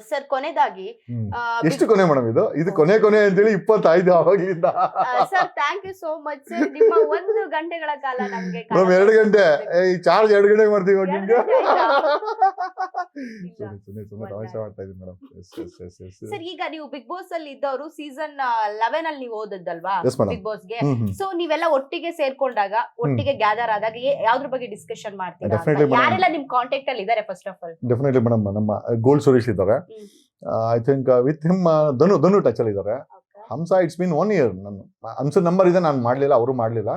ಸರ್, ಕೊನೆದಾಗಿ ಎಷ್ಟು ಕೊನೆ ಮೇಡಮ್? ಇದು ಕೊನೆ ಅಂತೇಳಿ 25 ಆವಾಗ್ಲಿಂದ. Sir, thank you so much sir. ನಿಮ್ಮ 1 ಗಂಟೆಗಳ ಕಾಲ ನಮ್ಗೆ 2 ಗಂಟೆ ಈ ಚಾರ್ಜ್ 2 ಗಂಟೆಗೆ ಮಾಡ್ತೀವಿ ಇವಾಗ ನಿಮ್ಗೆ. ತಮಾಷೆ ಮಾಡ್ತಾ ಇದೀನಿ ಮೇಡಮ್. ಸರ್, ಈಗ ನೀವು ಬಿಗ್ ಬಾಸ್ ಅಲ್ಲಿ ಇದ್ದವರು ಸೀಸನ್ 11 ಅಲ್ಲಿ ನೀವು ಓದದ್ದಲ್ವಾ ಬಿಗ್ ಬಾಸ್ಗೆ? ಸೊ ನೀವೆಲ್ಲ ಒಟ್ಟಿಗೆ ಸೇರ್ಕೊಂಡಾಗ, ಒಟ್ಟಿಗೆ ಗ್ಯಾದರ್ ಆದಾಗ ಯಾವ್ದ್ರ ಬಗ್ಗೆ ಡಿಸ್ಕಷನ್ ಮಾಡ್ತೀರಾ? ಯಾರೆಲ್ಲ ನಿಮ್ ಕಾಂಟ್ಯಾಕ್ಟ್ ಅಲ್ಲಿ ಇದಾರೆ? First of all definitely madam ನಮ್ಮ ಗೋಲ್ಡ್ ಸುರೇಶ್ ಇದ್ದಾರೆ. I think with him Dhanu touch ಅಲ್ಲಿ ಇದ್ದಾರೆ. ಹಂಸ ಇಟ್ಸ್ ಬೀನ್ 1 year. ನನ್ನ ಹಂಸ ನಂಬರ್ ಇದೆ, ನಾನು ಮಾಡ್ಲಿಲ್ಲ, ಅವರು ಮಾಡ್ಲಿಲ್ಲ.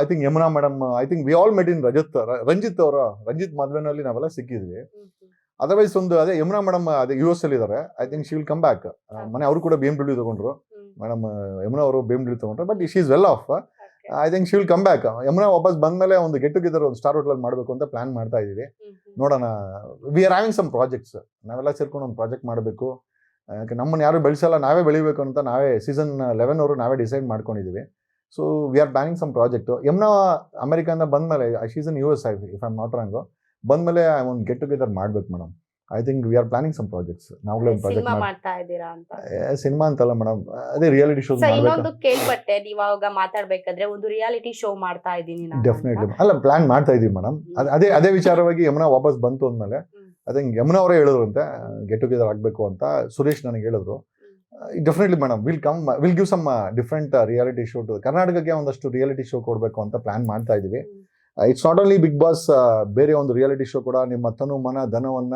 I think Yamuna madam, I think we all met in Ranjit ಮದ್ವೆನಲ್ಲಿ ನಾವೆಲ್ಲ ಸಿಕ್ಕಿದ್ವಿ. ಅದರ್ವೈಸ್ ಅದೇ ಯಮುನಾ ಮೇಡಮ್ ಅದೇ US ಅಲ್ಲಿ ಇದ್ದಾರೆ. I think she will come back. ಮನೆ ಅವರು ಕೂಡ BMW ತಗೊಂಡ್ರು ಮೇಡಮ್. ಯಮುನಾ ಅವರು BMW ತಗೊಂಡ್ರು. But she is well off. I think she will come back. Yamuna ವಾಪಸ್ ಬಂದ್ಮೇಲೆ ಒಂದು ಗೆಟ್ ಟುಗೆದರ್ ಒಂದು ಸ್ಟಾರ್ ಹೋಟೆಲ್ ಮಾಡಬೇಕು ಅಂತ ಪ್ಲಾನ್ ಮಾಡ್ತಾ ಇದೀವಿ. ನೋಡೋಣ. We are having some projects. ನಾವೆಲ್ಲ ಸೇರ್ಕೊಂಡು ಒಂದು ಪ್ರಾಜೆಕ್ಟ್ ಮಾಡಬೇಕು. ಯಾಕೆ ನಮ್ಮನ್ನು ಯಾರು ಬೆಳೆಸಲ್ಲ, ನಾವೇ ಬೆಳಿಬೇಕು ಅಂತ ನಾವೇ ಸೀಸನ್ 11 ಅವರು ನಾವೇ ಡಿಸೈಡ್ ಮಾಡ್ಕೊಂಡಿದ್ದೀವಿ. So we are planning some project. Yamuna ಅಮೆರಿಕಾದಿಂದ ಬಂದ್ಮೇಲೆ season US if I am not wrong ಬಂದ್ಮೇಲೆ ಒಂದು ಗೆಟ್ ಟುಗೆದರ್ ಮಾಡ್ಬೇಕು madam. I think we are planning some projects. ನಾವುಗಳೇ ಒಂದು ಪ್ರಾಜೆಕ್ಟ್ ಮಾಡ್ತಾ ಇದ್ದೀರಾ ಅಂತ? ಸಿನಿಮಾ ಅಂತಲ್ಲ ಮೇಡಮ್, ಅದೇ ರಿಯಾಲಿಟಿ ಶೋ. ಇನ್ನೊಂದು ಕೇಳ್ಪಟ್ಟೆ, ನೀವು ಅವಾಗ ಮಾತಾಡ್ಬೇಕಾದ್ರೆ ಒಂದು ರಿಯಾಲಿಟಿ ಶೋ ಮಾಡ್ತಾ ಇದ್ದೀನಿ. ಡೆಫಿನೆಟ್ಲಿ ಅಲ್ಲ, ಪ್ಲಾನ್ ಮಾಡ್ತಾ ಇದೀವಿ ಮೇಡಮ್. ಅದೇ ವಿಚಾರವಾಗಿ ಯಮುನಾ ವಾಪಸ್ ಬಂತು ಅಂದ್ಮೇಲೆ ಐ ಥಿಂಕ್ ಯಮುನಾ ಅವರೇ ಹೇಳಿದ್ರಂತೆ ಗೆಟ್ ಟುಗೆದರ್ ಆಗಬೇಕು ಅಂತ. ಸುರೇಶ್ ನನಗೆ ಹೇಳಿದ್ರು. Definitely madam will give some different reality show to ಕರ್ನಾಟಕಕ್ಕೆ. ಒಂದಷ್ಟು ರಿಯಾಲಿಟಿ ಶೋ ಕೊಡಬೇಕು ಅಂತ ಪ್ಲಾನ್ ಮಾಡ್ತಾ ಇದೀವಿ. It's not only Bigg Boss, ಬೇರೆ ಒಂದು ರಿಯಾಲಿಟಿ ಶೋ ಕೂಡ ನಿಮ್ಮ ತನು ಮನ ಧನವನ್ನ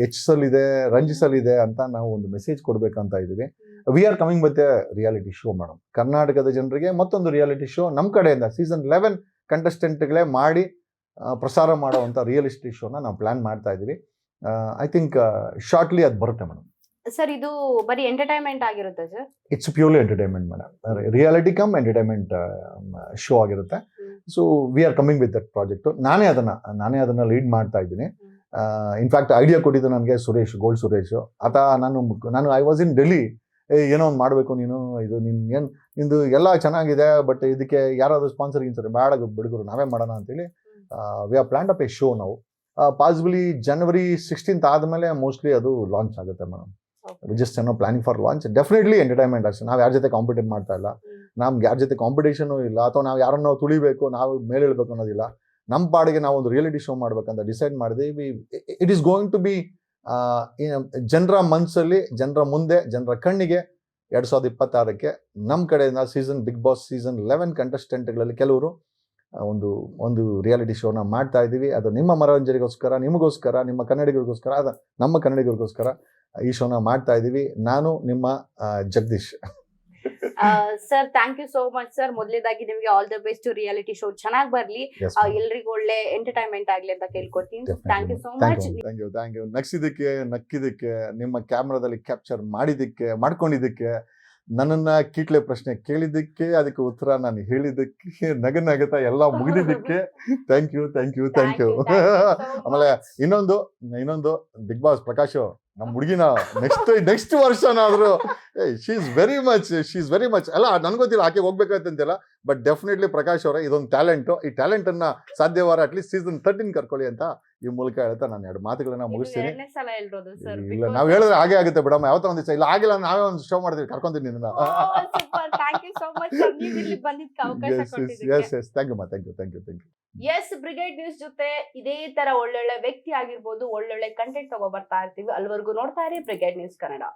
ಹೆಚ್ಚಿಸಲಿದೆ, ರಂಜಿಸಲಿದೆ ಅಂತ ನಾವು ಒಂದು ಮೆಸೇಜ್ ಕೊಡ್ಬೇಕಂತ ಇದೀವಿ. V are coming with A reality show madam. ಕರ್ನಾಟಕದ ಜನರಿಗೆ ಮತ್ತೊಂದು ರಿಯಾಲಿಟಿ ಶೋ ನಮ್ಮ ಕಡೆಯಿಂದ ಸೀಸನ್ 11 ಕಂಟೆಸ್ಟೆಂಟ್ಗಳೇ ಮಾಡಿ ಪ್ರಸಾರ ಮಾಡುವಂಥ ರಿಯಾಲಿಟಿ ಶೋನ ನಾವು ಪ್ಲಾನ್ ಮಾಡ್ತಾ ಇದೀವಿ. ಐ ಥಿಂಕ್ ಶಾರ್ಟ್ಲಿ ಅದು ಬರುತ್ತೆ ಮೇಡಮ್. ಸರ್, ಇದು ಬರೀ ಎಂಟರ್ಟೈನ್ಮೆಂಟ್ ಆಗಿರುತ್ತೆ sir? It's purely entertainment madam. Reality cum entertainment show ಆಗಿರುತ್ತೆ. So we are coming with that project. ನಾನೇ ಅದನ್ನ ಲೀಡ್ ಮಾಡ್ತಾ ಇದ್ದೀನಿ. ಇನ್ಫ್ಯಾಕ್ಟ್ ಐಡಿಯಾ ಕೊಟ್ಟಿದ್ದು ನನಗೆ ಸುರೇಶ್, ಗೋಲ್ಡ್ ಸುರೇಶ್. ನಾನು ಐ ವಾಸ್ ಇನ್ ಡೆಲ್ಲಿ. ಏನೋ ಒಂದು ಮಾಡಬೇಕು ನೀನು, ಇದು ನಿಂದು ಎಲ್ಲ ಚೆನ್ನಾಗಿದೆ, ಬಟ್ ಇದಕ್ಕೆ ಯಾರಾದರೂ ಸ್ಪಾನ್ಸರ್ ಬೇಡ ಬಿಡುಗರು, ನಾವೇ ಮಾಡೋಣ ಅಂತೇಳಿ we are planned up A show ನಾವು. ಪಾಸಿಬಲಿ January 16th ಆದಮೇಲೆ ಮೋಸ್ಟ್ಲಿ ಅದು ಲಾಂಚ್ ಆಗುತ್ತೆ madam. Just planning for launch. Definitely entertainment ಅಷ್ಟೇ. ನಾವು ಯಾರ ಜೊತೆ ಕಾಂಪಿಟೇಟ್ ಮಾಡ್ತಾ ಇಲ್ಲ, ನಮ್ಗೆ ಯಾರ ಜೊತೆ ಕಾಂಪಿಟೇಷನು ಇಲ್ಲ, ಅಥವಾ ನಾವು ಯಾರನ್ನು ತುಳಿಬೇಕು, ನಾವು ಮೇಲೆ ಇಳಬೇಕು ಅನ್ನೋದಿಲ್ಲ. ನಮ್ಮ ಪಾಡಿಗೆ ನಾವು ಒಂದು ರಿಯಾಲಿಟಿ ಶೋ ಮಾಡ್ಬೇಕಂತ ಡಿಸೈಡ್ ಮಾಡಿದ್ವಿ. It is going to be ಜನರ ಮನಸ್ಸಲ್ಲಿ, ಜನರ ಮುಂದೆ, ಜನರ ಕಣ್ಣಿಗೆ 2026ಕ್ಕೆ ನಮ್ಮ ಕಡೆಯಿಂದ ಬಿಗ್ ಬಾಸ್ ಸೀಸನ್ 11 ಕಂಟೆಸ್ಟೆಂಟ್ಗಳಲ್ಲಿ ಕೆಲವರು ಒಂದು ರಿಯಾಲಿಟಿ ಶೋನ ಮಾಡ್ತಾ ಇದ್ದೀವಿ. ಅದು ನಿಮ್ಮ ಮನೋರಂಜನೆಗೋಸ್ಕರ, ನಿಮಗೋಸ್ಕರ, ನಿಮ್ಮ ಕನ್ನಡಿಗರಿಗೋಸ್ಕರ, ನಮ್ಮ ಕನ್ನಡಿಗರಿಗೋಸ್ಕರ ಈ ಶೋನ ಮಾಡ್ತಾ ಇದ್ದೀವಿ. ನಾನು ನಿಮ್ಮ Jagadish. Sir thank you so much sir. ಮೊದಲೇದಾಗಿ ನಿಮಗೆ all the best, reality show ಚೆನ್ನಾಗಿ ಬರ್ಲಿ, ಎಲ್ರಿಗೂ ಒಳ್ಳೆ ಎಂಟರ್ಟೈನ್ಮೆಂಟ್ ಆಗ್ಲಿ ಅಂತ ಕೇಳ್ಕೊತೀನಿ. Thank you so much. Thank you. ನಕ್ಕಿದ್ದಕ್ಕೆ, ನಿಮ್ಮ ಕ್ಯಾಮ್ರಾದಲ್ಲಿ ಕ್ಯಾಪ್ಚರ್ ಮಾಡ್ಕೊಂಡಿದ್ದಕ್ಕೆ, ನನ್ನನ್ನ ಕೀಟ್ಲೆ ಪ್ರಶ್ನೆ ಕೇಳಿದ್ದಕ್ಕೆ, ಅದಕ್ಕೆ ಉತ್ತರ ನಾನು ಹೇಳಿದ್ದಕ್ಕೆ, ನಗನಗತ ಎಲ್ಲ ಮುಗಿದಿದ್ದಕ್ಕೆ ಥ್ಯಾಂಕ್ ಯು. ಆಮೇಲೆ ಇನ್ನೊಂದು ಬಿಗ್ ಬಾಸ್ ಪ್ರಕಾಶ್, ನಮ್ಮ ಹುಡುಗಿನ ನೆಕ್ಸ್ಟ್ ವರ್ಷನಾದ್ರು ಶಿ ಇಸ್ ವೆರಿ ಮಚ್ ಅಲ್ಲ, ನನ್ಗೆ ಗೊತ್ತಿಲ್ಲ ಆಕೆ ಹೋಗ್ಬೇಕಂತಿಲ್ಲ, ಬಟ್ ಡೆಫಿನೆಟ್ಲಿ ಪ್ರಕಾಶ್ ಅವರೇ ಇದೊಂದು ಟ್ಯಾಲೆಂಟ್, ಈ ಟ್ಯಾಲೆಂಟ್ ಅನ್ನ ಸಾಧ್ಯವಾರ ಅಟ್ಲೀಸ್ಟ್ ಸೀಸನ್ 13 ಕರ್ಕೊಳ್ಳಿ ಅಂತ ಈ ಮೂಲಕ ಹೇಳ್ತಾ ನಾನು 2 ಮಾತುಗಳನ್ನ ಮುಗಿಸ್ತೀನಿ. ಇಲ್ಲ, ನಾವ್ ಹೇಳಿದ್ರೆ ಹಾಗೆ ಆಗುತ್ತೆ ಬಿಡಮ್ಮ, ಯಾವತ್ತೋ ಒಂದ್ ದಿವಸ ಇಲ್ಲ ಆಗಿಲ್ಲ, ನಾವೇ ಒಂದು ಶೋ ಮಾಡ್ತೀವಿ, ಕರ್ಕೊಂತೀನಿ ನಿನ್ನ. Thank you so much sir, ನೀವು ಇಲ್ಲಿ ಬಂದಿದ್ದಕ್ಕೆ ಅವಕಾಶ ಕೊಟ್ಟಿದ್ದಕ್ಕೆ. Thank you. Yes, Brigade News ಜೊತೆ ಇದೇ ತರ ಒಳ್ಳೊಳ್ಳೆ ವ್ಯಕ್ತಿ ಆಗಿರ್ಬೋದು, ಒಳ್ಳೊಳ್ಳೆ ಕಂಟೆಂಟ್ ತಗೋ ಬರ್ತಾ ಇರ್ತೀವಿ. ಅಲ್ಲಿವರೆಗೂ ನೋಡ್ತಾ ಇರಿ ಬ್ರಿಗೇಡ್ ನ್ಯೂಸ್ ಕನ್ನಡ.